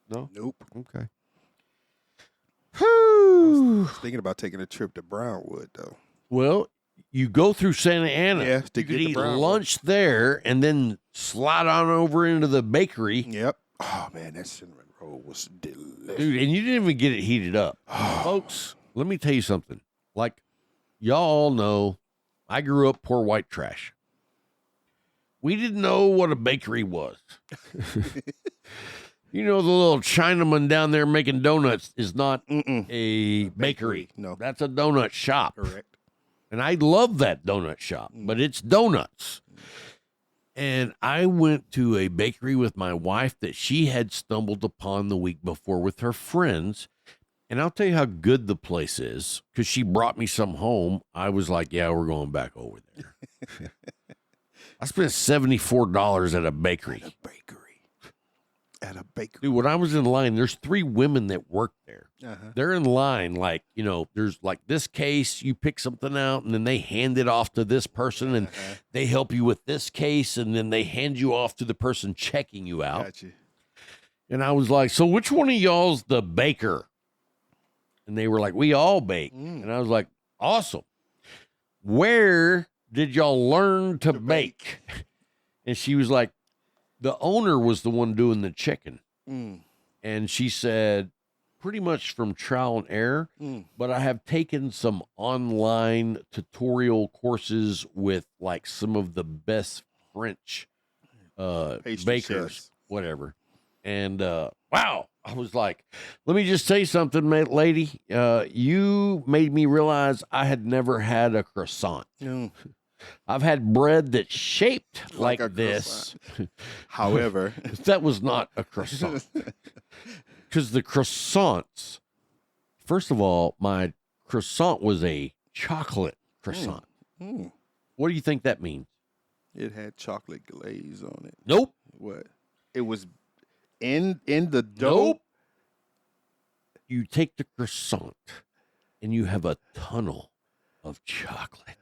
[SPEAKER 1] No?
[SPEAKER 2] Nope.
[SPEAKER 1] Okay.
[SPEAKER 2] I was thinking about taking a trip to Brownwood, though.
[SPEAKER 1] Well, you go through Santa Ana.
[SPEAKER 2] Yeah, to
[SPEAKER 1] you
[SPEAKER 2] get
[SPEAKER 1] could
[SPEAKER 2] to
[SPEAKER 1] eat
[SPEAKER 2] Brownwood.
[SPEAKER 1] lunch there and then slide on over into the bakery.
[SPEAKER 2] Yep. Oh, man, that cinnamon roll was delicious.
[SPEAKER 1] Dude, and you didn't even get it heated up. Folks, let me tell you something. Like, y'all all know, I grew up poor white trash. We didn't know what a bakery was. You know, the little Chinaman down there making donuts is not a bakery.
[SPEAKER 2] No.
[SPEAKER 1] That's a donut shop.
[SPEAKER 2] Correct.
[SPEAKER 1] And I love that donut shop, but it's donuts. And I went to a bakery with my wife that she had stumbled upon the week before with her friends. And I'll tell you how good the place is because she brought me some home. I was like, yeah, we're going back over there. I spent $74 at a bakery.
[SPEAKER 2] At a bakery.
[SPEAKER 1] Dude, when I was in line, there's 3 women that work there.
[SPEAKER 2] Uh-huh.
[SPEAKER 1] They're in line, like, you know, there's like this case, you pick something out, and then they hand it off to this person, and they help you with this case, and then they hand you off to the person checking you out.
[SPEAKER 2] Gotcha.
[SPEAKER 1] And I was like, so which one of y'all's the baker? And they were like, we all bake. And I was like, awesome. Where did y'all learn to bake? And she was like, the owner was the one doing the chicken. And she said, pretty much from trial and error, but I have taken some online tutorial courses with like some of the best French
[SPEAKER 2] Pastry
[SPEAKER 1] bakers,
[SPEAKER 2] chefs.
[SPEAKER 1] whatever. And wow, I was like, let me just say something, lady. You made me realize I had never had a croissant. I've had bread that's shaped like
[SPEAKER 2] a
[SPEAKER 1] this.
[SPEAKER 2] However,
[SPEAKER 1] That was not a croissant. Because the croissants, first of all, my croissant was a chocolate croissant. What do you think that means?
[SPEAKER 2] it had chocolate glaze on it.
[SPEAKER 1] Nope.
[SPEAKER 2] What? It was in the dough.
[SPEAKER 1] Nope. You take the croissant and you have a tunnel of chocolate.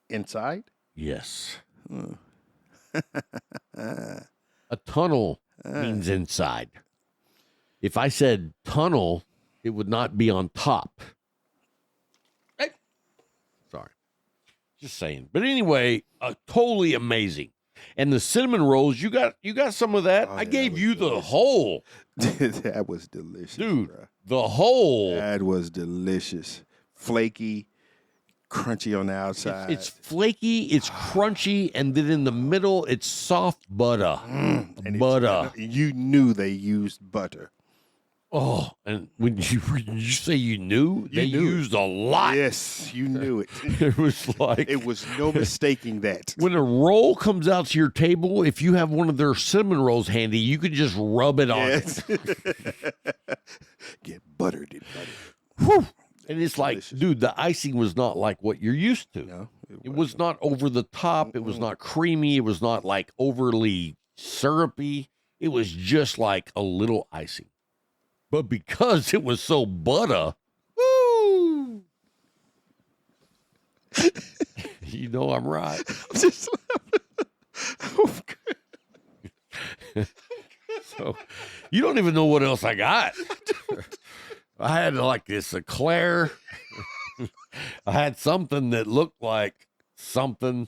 [SPEAKER 2] Inside?
[SPEAKER 1] Yes. A tunnel means inside. If I said tunnel, it would not be on top. Hey. Sorry. Just saying. But anyway, totally amazing. And the cinnamon rolls, you got some of that. I gave you the whole.
[SPEAKER 2] That was delicious,
[SPEAKER 1] Dude,
[SPEAKER 2] bruh.
[SPEAKER 1] the whole.
[SPEAKER 2] That was delicious. Flaky, crunchy on the outside.
[SPEAKER 1] It's flaky, it's crunchy, and then in the middle, it's soft butter. Butter.
[SPEAKER 2] You knew they used butter.
[SPEAKER 1] Oh, and when you say you knew, they
[SPEAKER 2] knew
[SPEAKER 1] used a lot.
[SPEAKER 2] Yes, you knew it.
[SPEAKER 1] It was like
[SPEAKER 2] It was no mistaking that.
[SPEAKER 1] when a roll comes out to your table, if you have one of their cinnamon rolls handy, you could just rub it on
[SPEAKER 2] Yes.
[SPEAKER 1] it.
[SPEAKER 2] Get buttered in butter.
[SPEAKER 1] Whew. And it's like, dude, the icing was not like what you're used to.
[SPEAKER 2] No,
[SPEAKER 1] It was not over the top. It was not creamy. It was not like overly syrupy. It was just like a little icing. But because it was so butter, woo! You know I'm right.
[SPEAKER 2] Just
[SPEAKER 1] So you don't even know what else I got. I had like this eclair. I had something that looked like something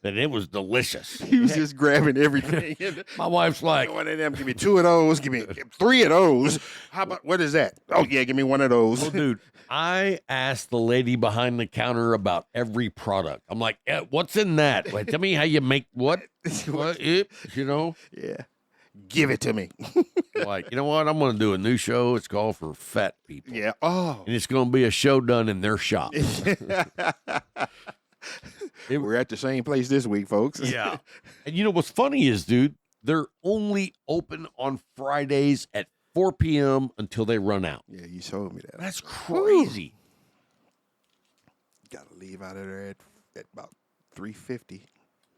[SPEAKER 1] that it was delicious.
[SPEAKER 2] he was just grabbing everything.
[SPEAKER 1] My wife's like,
[SPEAKER 2] One of them, give me 2 of those, give me 3 of those. How about what is that? Oh yeah, give me 1 of those.
[SPEAKER 1] well, dude, I asked the lady behind the counter about every product. I'm like, what's in that? Like, tell me how you make what? You know?
[SPEAKER 2] Yeah. Give it to me.
[SPEAKER 1] Like, you know what? I'm going to do a new show. It's called For Fat People.
[SPEAKER 2] Yeah. Oh.
[SPEAKER 1] And it's going to be a show done in their shop.
[SPEAKER 2] We're at the same place this week, folks.
[SPEAKER 1] Yeah. And you know what's funny is, dude, They're only open on Fridays at 4 p.m. until they run out.
[SPEAKER 2] Yeah, you showed me that.
[SPEAKER 1] That's crazy.
[SPEAKER 2] Got to leave out of there at about 3:50.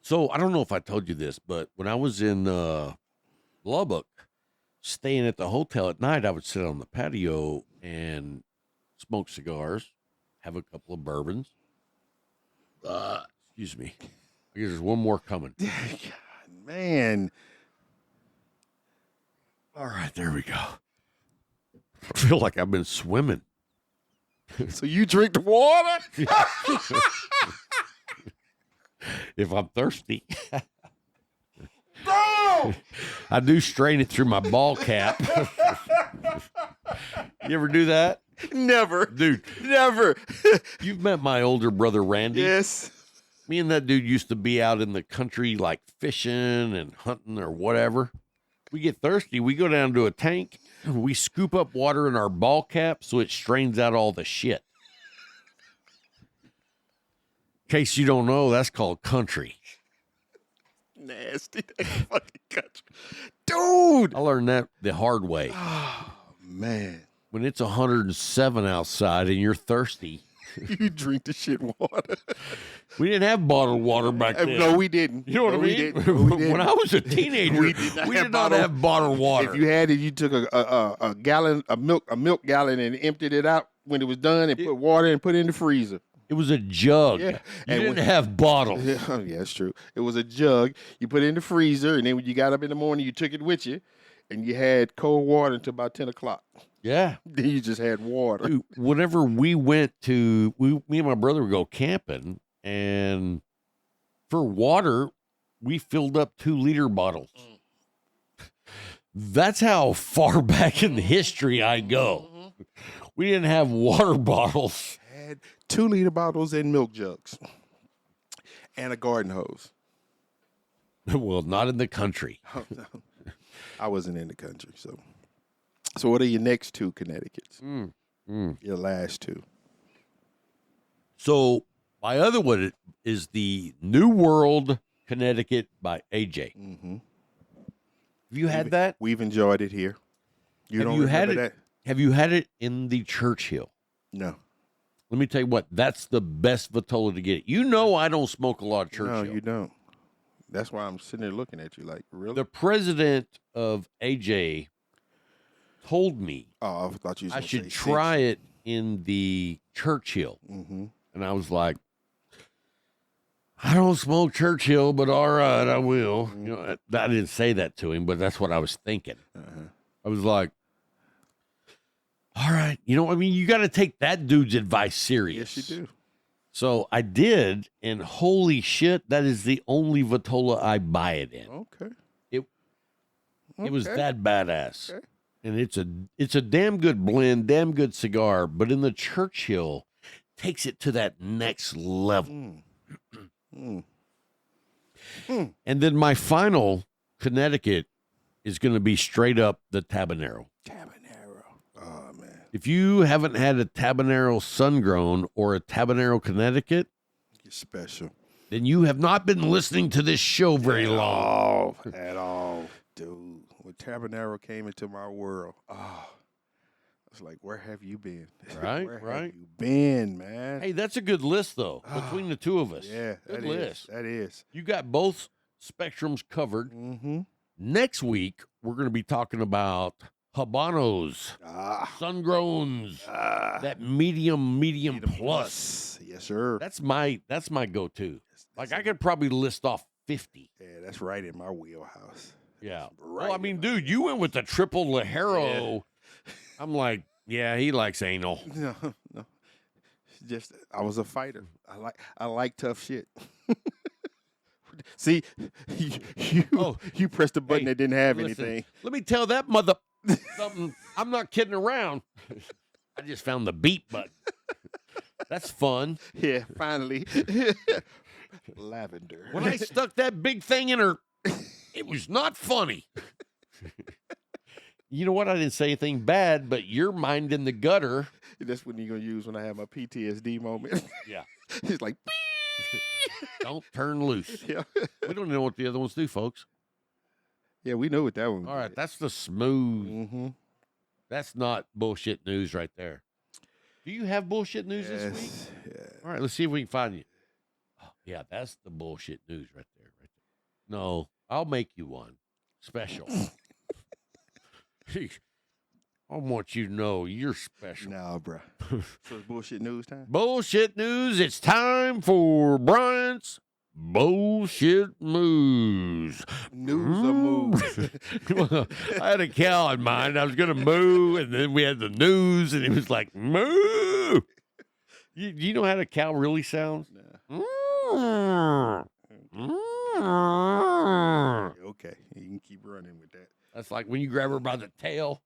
[SPEAKER 1] So I don't know if I told you this, but when I was in Lubbock, staying at the hotel at night, I would sit on the patio and smoke cigars, have a couple of bourbons. Excuse me. I guess there's one more coming.
[SPEAKER 2] God, man.
[SPEAKER 1] All right, there we go. I feel like I've been swimming.
[SPEAKER 2] So you drink the water?
[SPEAKER 1] If I'm thirsty.
[SPEAKER 2] No!
[SPEAKER 1] I do strain it through my ball cap. You ever do that?
[SPEAKER 2] Never.
[SPEAKER 1] Dude,
[SPEAKER 2] Never.
[SPEAKER 1] you've met my older brother, Randy.
[SPEAKER 2] Yes.
[SPEAKER 1] Me and that dude used to be out in the country, like fishing and hunting or whatever. We get thirsty. We go down to a tank. We scoop up water in our ball cap so it strains out all the shit. In case you don't know, that's called country.
[SPEAKER 2] Nasty. That fucking country. Dude.
[SPEAKER 1] I learned that the hard way.
[SPEAKER 2] Oh, man.
[SPEAKER 1] When it's 107 outside and you're thirsty,
[SPEAKER 2] You drink the shit water.
[SPEAKER 1] we didn't have bottled water back then.
[SPEAKER 2] No, we didn't.
[SPEAKER 1] You know what
[SPEAKER 2] No,
[SPEAKER 1] I
[SPEAKER 2] we
[SPEAKER 1] mean?
[SPEAKER 2] didn't. No, we didn't.
[SPEAKER 1] When I was a teenager, we did not have bottled water.
[SPEAKER 2] If you had it, you took a gallon, a milk gallon, and emptied it out when it was done, and put water and put it in the freezer.
[SPEAKER 1] It was a jug.
[SPEAKER 2] Yeah.
[SPEAKER 1] You
[SPEAKER 2] And
[SPEAKER 1] didn't
[SPEAKER 2] when-
[SPEAKER 1] have bottles.
[SPEAKER 2] Yeah, that's true. It was a jug. You put it in the freezer, and then when you got up in the morning, you took it with you, and you had cold water until about 10 o'clock.
[SPEAKER 1] Yeah.
[SPEAKER 2] Then you just had water.
[SPEAKER 1] Dude, whenever we went to, me and my brother would go camping, and for water, we filled up 2-liter bottles. That's how far back in the history I go. We didn't have water bottles.
[SPEAKER 2] Had 2-liter bottles and milk jugs, and a garden hose.
[SPEAKER 1] Well, not in the country.
[SPEAKER 2] I wasn't in the country, so. So what are your next two Connecticut's? Your last two.
[SPEAKER 1] So my other one is the New World Connecticut by AJ.
[SPEAKER 2] Mm-hmm.
[SPEAKER 1] Have you had that?
[SPEAKER 2] We've enjoyed it here.
[SPEAKER 1] Have
[SPEAKER 2] don't
[SPEAKER 1] you had
[SPEAKER 2] remember
[SPEAKER 1] it? Have you had it in the Churchill?
[SPEAKER 2] No.
[SPEAKER 1] Let me tell you what, that's the best Vitola to get it. You know I don't smoke a lot of Churchill.
[SPEAKER 2] No, you don't. That's why I'm sitting there looking at you like, really?
[SPEAKER 1] The president of AJ told me
[SPEAKER 2] I thought you was
[SPEAKER 1] I
[SPEAKER 2] gonna
[SPEAKER 1] should
[SPEAKER 2] say
[SPEAKER 1] try it in the Churchill.
[SPEAKER 2] Mm-hmm.
[SPEAKER 1] And I was like, I don't smoke Churchill, but all right, I will. You know, I didn't say that to him, but that's what I was thinking. I was like, all right, you know, I mean, you got to take that dude's advice serious.
[SPEAKER 2] Yes, you do.
[SPEAKER 1] So I did, and holy shit, that is the only Vitola I buy it in.
[SPEAKER 2] Okay.
[SPEAKER 1] It was
[SPEAKER 2] Okay.
[SPEAKER 1] that badass.
[SPEAKER 2] Okay.
[SPEAKER 1] And it's a damn good blend, damn good cigar, but in the Churchill takes it to that next level. And then my final Connecticut is going to be straight up the Tabanero.
[SPEAKER 2] Tabanero. Oh, man.
[SPEAKER 1] If you haven't had a Tabanero Sun-Grown or a Tabanero Connecticut,
[SPEAKER 2] You're special.
[SPEAKER 1] then you have not been listening to this show very long.
[SPEAKER 2] At all. Dude, when Tabanero came into my world, I was like, where have you been?
[SPEAKER 1] Right,
[SPEAKER 2] Where
[SPEAKER 1] right.
[SPEAKER 2] have you been, man?
[SPEAKER 1] Hey, that's a good list, though, between the two of us.
[SPEAKER 2] Yeah,
[SPEAKER 1] good
[SPEAKER 2] that
[SPEAKER 1] list.
[SPEAKER 2] is. That is.
[SPEAKER 1] You got both spectrums covered.
[SPEAKER 2] Mm-hmm.
[SPEAKER 1] Next week, we're going to be talking about Habanos, Sun-Growns, that medium plus.
[SPEAKER 2] Yes, sir.
[SPEAKER 1] That's my go-to. Like I could probably list off 50.
[SPEAKER 2] Yeah, that's right in my wheelhouse.
[SPEAKER 1] Yeah.
[SPEAKER 2] Right
[SPEAKER 1] Well, I
[SPEAKER 2] in
[SPEAKER 1] mean,
[SPEAKER 2] my
[SPEAKER 1] dude, you went with the triple Lajero. I'm like, yeah, he likes anal.
[SPEAKER 2] No. Just I was a fighter. I like tough shit. See, you pressed a button that didn't have
[SPEAKER 1] Listen,
[SPEAKER 2] anything.
[SPEAKER 1] Let me tell that mother something. I'm not kidding around. I just found the beat button. That's fun.
[SPEAKER 2] Yeah, finally. Lavender.
[SPEAKER 1] When I stuck that big thing in her, it was not funny. You know what? I didn't say anything bad, but your mind in the gutter.
[SPEAKER 2] That's what you're gonna use when I have my PTSD moment.
[SPEAKER 1] Yeah.
[SPEAKER 2] It's like
[SPEAKER 1] Don't turn loose.
[SPEAKER 2] yeah.
[SPEAKER 1] We don't know what the other ones do, folks.
[SPEAKER 2] Yeah, we know what that one.
[SPEAKER 1] All right, that's the smooth.
[SPEAKER 2] Mm-hmm.
[SPEAKER 1] That's not bullshit news right there. Do you have bullshit news this week?
[SPEAKER 2] Yeah.
[SPEAKER 1] All right, let's see if we can find you. Oh, yeah, that's the bullshit news right there. Right there. No, I'll make you one special. I want you to know you're special.
[SPEAKER 2] Nah, bro. So it's bullshit news time.
[SPEAKER 1] Bullshit news. It's time for Bryant's bullshit news.
[SPEAKER 2] News or moves?
[SPEAKER 1] Well, I had a cow in mind. I was going to moo, and then we had the news, and it was like, moo. You know how a cow really sounds?
[SPEAKER 2] Nah. Okay, you can keep running with that.
[SPEAKER 1] That's like when you grab her by the tail.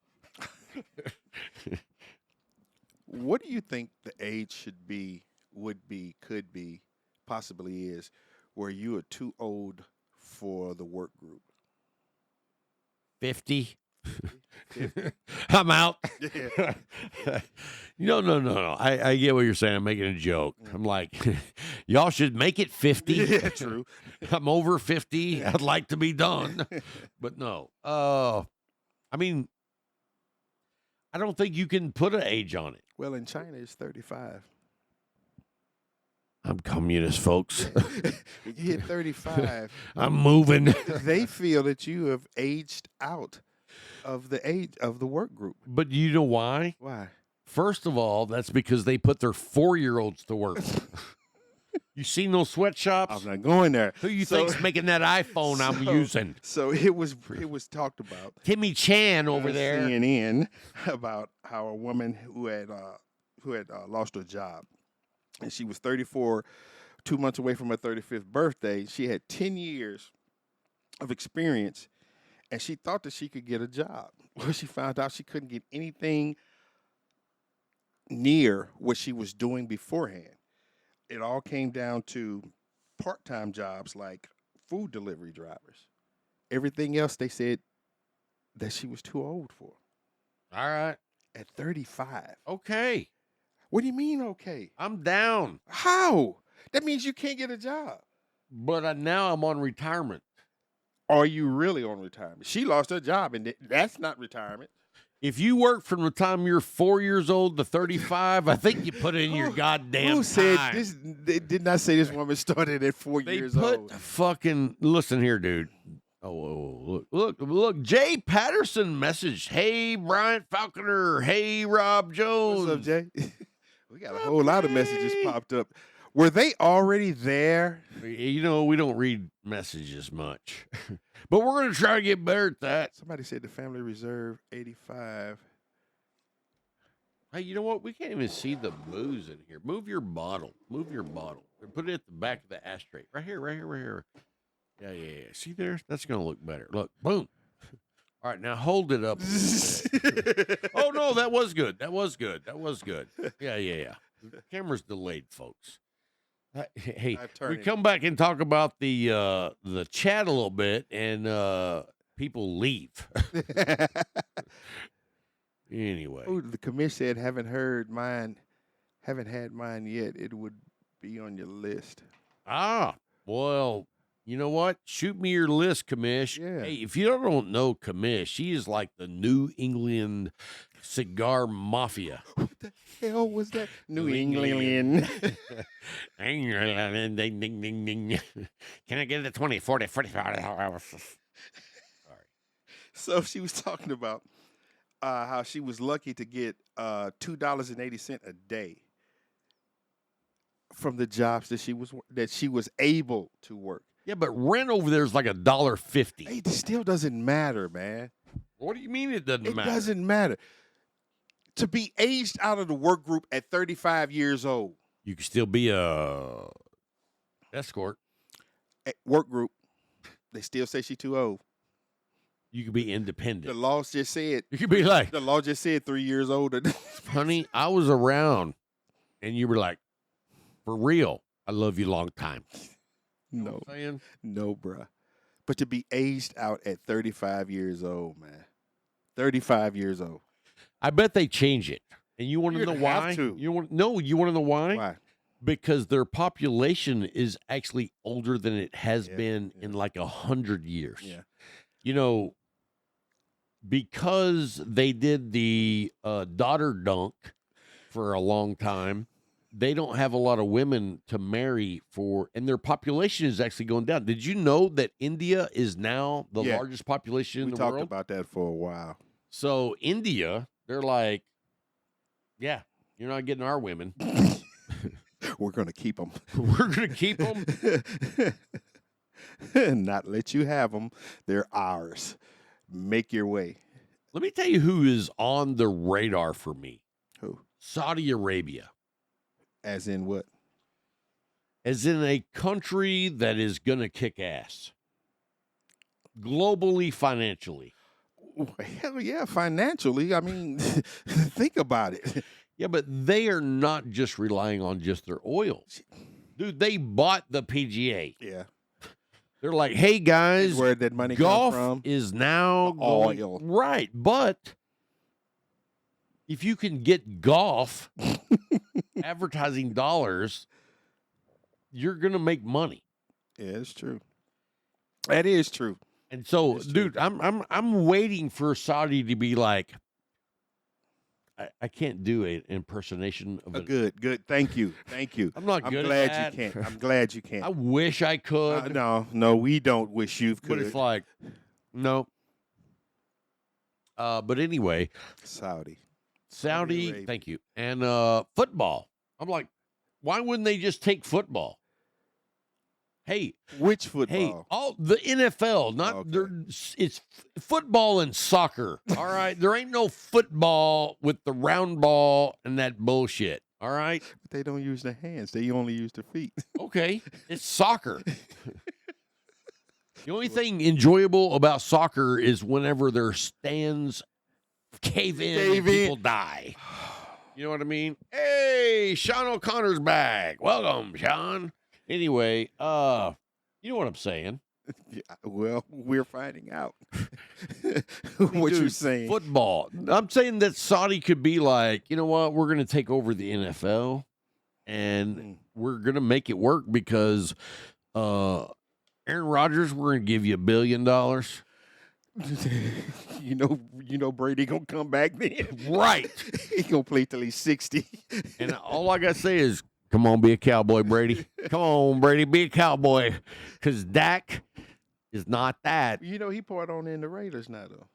[SPEAKER 2] What do you think the age should be, would be, could be, possibly is, where you are too old for the work group?
[SPEAKER 1] 50. I'm out.
[SPEAKER 2] Yeah.
[SPEAKER 1] No. I get what you're saying. I'm making a joke. I'm like, y'all should make it 50.
[SPEAKER 2] Yeah, true.
[SPEAKER 1] I'm over 50. I'd like to be done. But no. I mean, I don't think you can put an age on it.
[SPEAKER 2] Well, in China, it's 35.
[SPEAKER 1] I'm communist, folks.
[SPEAKER 2] When you hit 35,
[SPEAKER 1] I'm moving.
[SPEAKER 2] they feel that you have aged out of the age of the work group.
[SPEAKER 1] But you know why?
[SPEAKER 2] Why?
[SPEAKER 1] First of all, that's because they put their 4-year-olds to work. You seen those sweatshops?
[SPEAKER 2] I'm not going there.
[SPEAKER 1] Who you think's making that iPhone I'm using?
[SPEAKER 2] So it was talked about.
[SPEAKER 1] Timmy Chan over
[SPEAKER 2] on
[SPEAKER 1] there.
[SPEAKER 2] CNN about how a woman who had lost her job, and she was 34, 2 months away from her 35th birthday. She had 10 years of experience, and she thought that she could get a job. Well, she found out she couldn't get anything near what she was doing beforehand. It all came down to part-time jobs like food delivery drivers. Everything else they said that she was too old for.
[SPEAKER 1] All right.
[SPEAKER 2] At 35.
[SPEAKER 1] Okay.
[SPEAKER 2] What do you mean, okay?
[SPEAKER 1] I'm down.
[SPEAKER 2] How? That means you can't get a job.
[SPEAKER 1] But now I'm on retirement.
[SPEAKER 2] Are you really on retirement? She lost her job, and that's not retirement.
[SPEAKER 1] If you work from the time you're 4 years old to 35, I think you put in your goddamn
[SPEAKER 2] Who said
[SPEAKER 1] time.
[SPEAKER 2] this? They did not say this woman started at 4
[SPEAKER 1] They
[SPEAKER 2] years
[SPEAKER 1] put
[SPEAKER 2] old.
[SPEAKER 1] fucking, listen here, dude. Look. Jay Patterson messaged, hey, Bryant Falconer. Hey, Rob Jones.
[SPEAKER 2] What's up, Jay? We got a whole lot of messages popped up. Were they already there?
[SPEAKER 1] You know, we don't read messages much, but we're going to try to get better at that.
[SPEAKER 2] Somebody said the Family Reserve 85.
[SPEAKER 1] Hey, you know what? We can't even see the booze in here. Move your bottle. And put it at the back of the ashtray. Right here. Yeah. See there? That's going to look better. Look, boom. All right, now hold it up. Oh, no, that was good. Yeah. The camera's delayed, folks. Hey, we come back and talk about the chat a little bit, and people leave. Anyway.
[SPEAKER 2] Oh, the commish said, haven't had mine yet. It would be on your list.
[SPEAKER 1] Well, you know what? Shoot me your list, Commish.
[SPEAKER 2] Yeah.
[SPEAKER 1] Hey, if you don't know Commish, she is like the New England cigar mafia.
[SPEAKER 2] What the hell was that? New England.
[SPEAKER 1] Ding, ding, ding. Can I get the 20, 40, 45? Sorry.
[SPEAKER 2] So she was talking about how she was lucky to get $2.80 a day from the jobs that she was able to work.
[SPEAKER 1] Yeah, but rent over there is like $1.50.
[SPEAKER 2] Hey, it still doesn't matter, man.
[SPEAKER 1] What do you mean it doesn't matter?
[SPEAKER 2] It doesn't matter. To be aged out of the work group at 35 years old.
[SPEAKER 1] You can still be a escort.
[SPEAKER 2] At work group, they still say she's too old.
[SPEAKER 1] You can be independent.
[SPEAKER 2] The law just said.
[SPEAKER 1] You could be like,
[SPEAKER 2] The law just said 3 years older.
[SPEAKER 1] honey, I was around, and you were like, for real, I love you long time. You know
[SPEAKER 2] No,
[SPEAKER 1] what I'm saying?
[SPEAKER 2] no, bruh. But to be aged out at 35 years old, man. 35 years old.
[SPEAKER 1] I bet they change it. And you want to
[SPEAKER 2] You're
[SPEAKER 1] know
[SPEAKER 2] gonna
[SPEAKER 1] why?
[SPEAKER 2] have to.
[SPEAKER 1] You want to know why?
[SPEAKER 2] Why?
[SPEAKER 1] Because their population is actually older than it has
[SPEAKER 2] Yeah,
[SPEAKER 1] been
[SPEAKER 2] yeah.
[SPEAKER 1] in like 100 years.
[SPEAKER 2] Yeah.
[SPEAKER 1] you know, because they did the daughter dunk for a long time, they don't have a lot of women to marry for, and their population is actually going down. Did you know that India is now the
[SPEAKER 2] Yeah.
[SPEAKER 1] largest population in
[SPEAKER 2] We
[SPEAKER 1] the
[SPEAKER 2] talked
[SPEAKER 1] world?
[SPEAKER 2] about that for a while.
[SPEAKER 1] So India, they're like, yeah, you're not getting our women.
[SPEAKER 2] We're going to keep them.
[SPEAKER 1] We're going to keep them.
[SPEAKER 2] Not let you have them. They're ours. Make your way.
[SPEAKER 1] Let me tell you who is on the radar for me.
[SPEAKER 2] Who?
[SPEAKER 1] Saudi Arabia.
[SPEAKER 2] As in what?
[SPEAKER 1] As in a country that is going to kick ass. Globally, financially.
[SPEAKER 2] Hell yeah, financially. I mean, think about it.
[SPEAKER 1] Yeah, but they are not just relying on just their oil. Dude, they bought the PGA.
[SPEAKER 2] Yeah.
[SPEAKER 1] They're like, hey, guys,
[SPEAKER 2] Where did that money
[SPEAKER 1] golf
[SPEAKER 2] come from?
[SPEAKER 1] is now
[SPEAKER 2] The
[SPEAKER 1] going
[SPEAKER 2] oil.
[SPEAKER 1] right. But if you can get golf advertising dollars, you're going to make money.
[SPEAKER 2] Yeah, it's true. That is true.
[SPEAKER 1] And so,
[SPEAKER 2] It's true.
[SPEAKER 1] dude, I'm waiting for Saudi to be like, I can't do an impersonation of it.
[SPEAKER 2] Good. Thank you.
[SPEAKER 1] I'm not good
[SPEAKER 2] glad
[SPEAKER 1] at that.
[SPEAKER 2] you can't. I'm glad you can't.
[SPEAKER 1] I wish I could,
[SPEAKER 2] No, we don't wish you could.
[SPEAKER 1] but it's like, no. But anyway,
[SPEAKER 2] Saudi.
[SPEAKER 1] Saudi,
[SPEAKER 2] Arabia.
[SPEAKER 1] thank you. And football. I'm like, why wouldn't they just take football? Hey,
[SPEAKER 2] Which
[SPEAKER 1] hey,
[SPEAKER 2] football?
[SPEAKER 1] all the NFL, not
[SPEAKER 2] Okay.
[SPEAKER 1] it's football and soccer. All right, there ain't no football with the round ball and that bullshit. All right,
[SPEAKER 2] They don't use their hands. They only use their feet.
[SPEAKER 1] okay, it's soccer. The only thing enjoyable about soccer is whenever their stands cave in and
[SPEAKER 2] Cave in.
[SPEAKER 1] people die. You know what I mean? Hey, Sean O'Connor's back. Welcome, Sean. Anyway, you know what I'm saying.
[SPEAKER 2] Yeah, well, we're finding out what you're
[SPEAKER 1] Dude,
[SPEAKER 2] saying.
[SPEAKER 1] Football. I'm saying that Saudi could be like, you know what? We're going to take over the NFL and we're going to make it work because Aaron Rodgers, we're going to give you $1 billion.
[SPEAKER 2] you know Brady gonna come back then.
[SPEAKER 1] Right.
[SPEAKER 2] He gonna play till he's 60.
[SPEAKER 1] And all I got to say is, come on, be a cowboy, Brady. Come on, Brady, be a cowboy. Because Dak is not that.
[SPEAKER 2] You know he part on in the Raiders now though.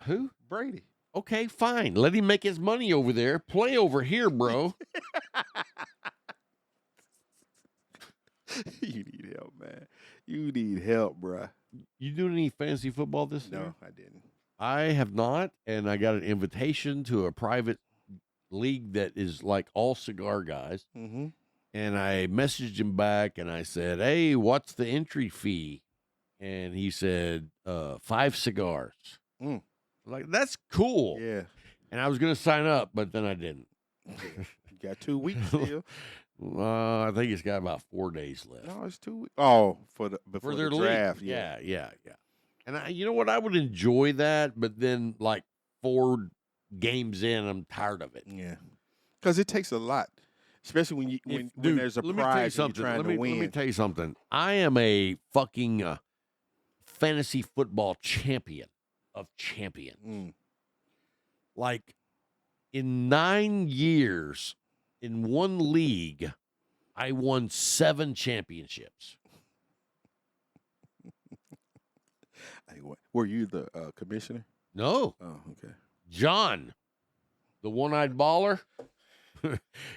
[SPEAKER 1] Who?
[SPEAKER 2] Brady.
[SPEAKER 1] Okay, fine. Let him make his money over there. Play over here, bro.
[SPEAKER 2] You need help, man. You need help, bruh.
[SPEAKER 1] You doing any fantasy football this year?
[SPEAKER 2] No, I didn't.
[SPEAKER 1] I have not, and I got an invitation to a private league that is like all cigar guys.
[SPEAKER 2] Mm-hmm.
[SPEAKER 1] And I messaged him back and I said, hey, what's the entry fee? And he said, 5 cigars.
[SPEAKER 2] Mm.
[SPEAKER 1] Like, that's cool.
[SPEAKER 2] Yeah.
[SPEAKER 1] And I was going to sign up, but then I didn't.
[SPEAKER 2] You got 2 weeks still.
[SPEAKER 1] I think it's got about 4 days left.
[SPEAKER 2] No, it's 2 weeks. Oh, before
[SPEAKER 1] their
[SPEAKER 2] the
[SPEAKER 1] league.
[SPEAKER 2] draft.
[SPEAKER 1] Yeah. And you know what? I would enjoy that, but then like 4 games in, I'm tired of it.
[SPEAKER 2] Yeah. Because it takes a lot, especially when there's a prize and you're trying to win.
[SPEAKER 1] Let me tell you something. I am a fucking fantasy football champion of champions.
[SPEAKER 2] Mm.
[SPEAKER 1] Like in 9 years in one league, I won 7 championships.
[SPEAKER 2] Were you the commissioner?
[SPEAKER 1] No,
[SPEAKER 2] Oh, okay.
[SPEAKER 1] John, the one-eyed baller,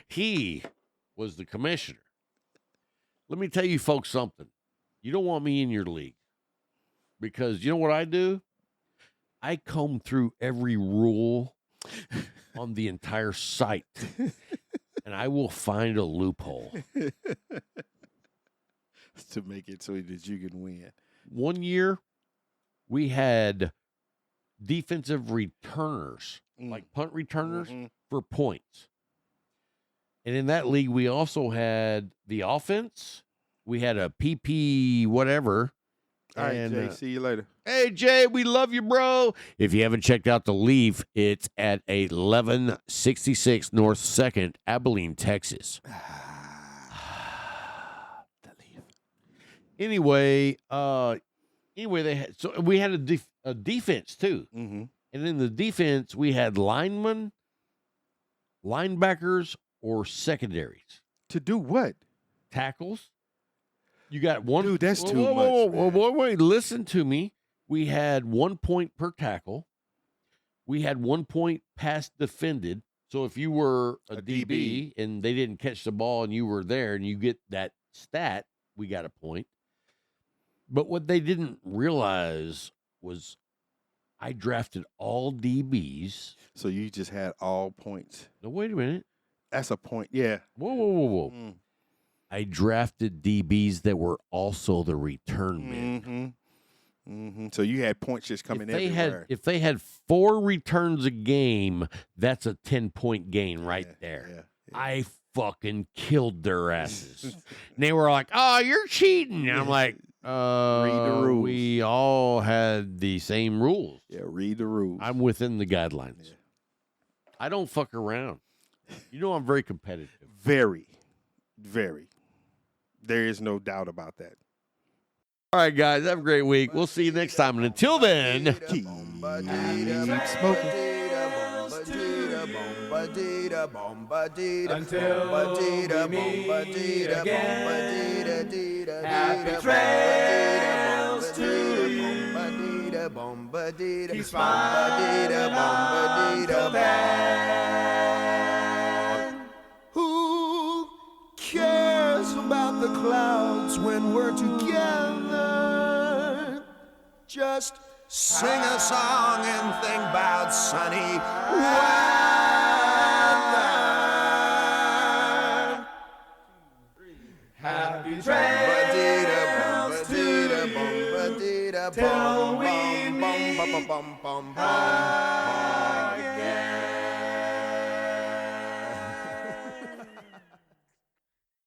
[SPEAKER 1] he was the commissioner. Let me tell you folks something. You don't want me in your league because you know what I do? I comb through every rule on the entire site and I will find a loophole.
[SPEAKER 2] To make it so that you can win.
[SPEAKER 1] One year, we had defensive returners, like punt returners, for points. And in that league, we also had the offense. We had a PP whatever.
[SPEAKER 2] All right, Jay, see you later.
[SPEAKER 1] Hey, Jay, we love you, bro. If you haven't checked out the Leaf, it's at 1166 North 2nd, Abilene, Texas.
[SPEAKER 2] The Leaf.
[SPEAKER 1] Anyway, Anyway, we had a defense too.
[SPEAKER 2] Mm-hmm.
[SPEAKER 1] And in the defense, we had linemen, linebackers, or secondaries.
[SPEAKER 2] To do what?
[SPEAKER 1] Tackles. You got one.
[SPEAKER 2] Dude, that's too
[SPEAKER 1] whoa,
[SPEAKER 2] much,
[SPEAKER 1] Whoa,
[SPEAKER 2] man.
[SPEAKER 1] wait, listen to me. We had 1 point per tackle. We had 1 point pass defended. So if you were a DB and they didn't catch the ball and you were there and you get that stat, we got a point. But what they didn't realize was I drafted all DBs.
[SPEAKER 2] So you just had all points.
[SPEAKER 1] No, wait a minute.
[SPEAKER 2] That's a point. Yeah.
[SPEAKER 1] Whoa.
[SPEAKER 2] Mm.
[SPEAKER 1] I drafted DBs that were also the return men.
[SPEAKER 2] Mm-hmm. Mm-hmm. So you had points just coming everywhere.
[SPEAKER 1] If they had 4 returns a game, that's a 10-point gain right there.
[SPEAKER 2] Yeah.
[SPEAKER 1] I fucking killed their asses. And they were like, "Oh, you're cheating." And I'm like,
[SPEAKER 2] Read the rules.
[SPEAKER 1] We all had the same rules.
[SPEAKER 2] Yeah, read the rules.
[SPEAKER 1] I'm within the guidelines.
[SPEAKER 2] Yeah.
[SPEAKER 1] I don't fuck around. You know I'm very competitive.
[SPEAKER 2] Very, very. There is no doubt about that.
[SPEAKER 1] All right, guys, have a great week. We'll see you next time. And until then,
[SPEAKER 2] Keep smoking.
[SPEAKER 7] Until we meet again. Happy trails to keep smiling until then.
[SPEAKER 8] Who cares about the clouds when we're together? Just sing a song and think about sunny weather.
[SPEAKER 7] Happy trails to till we meet again.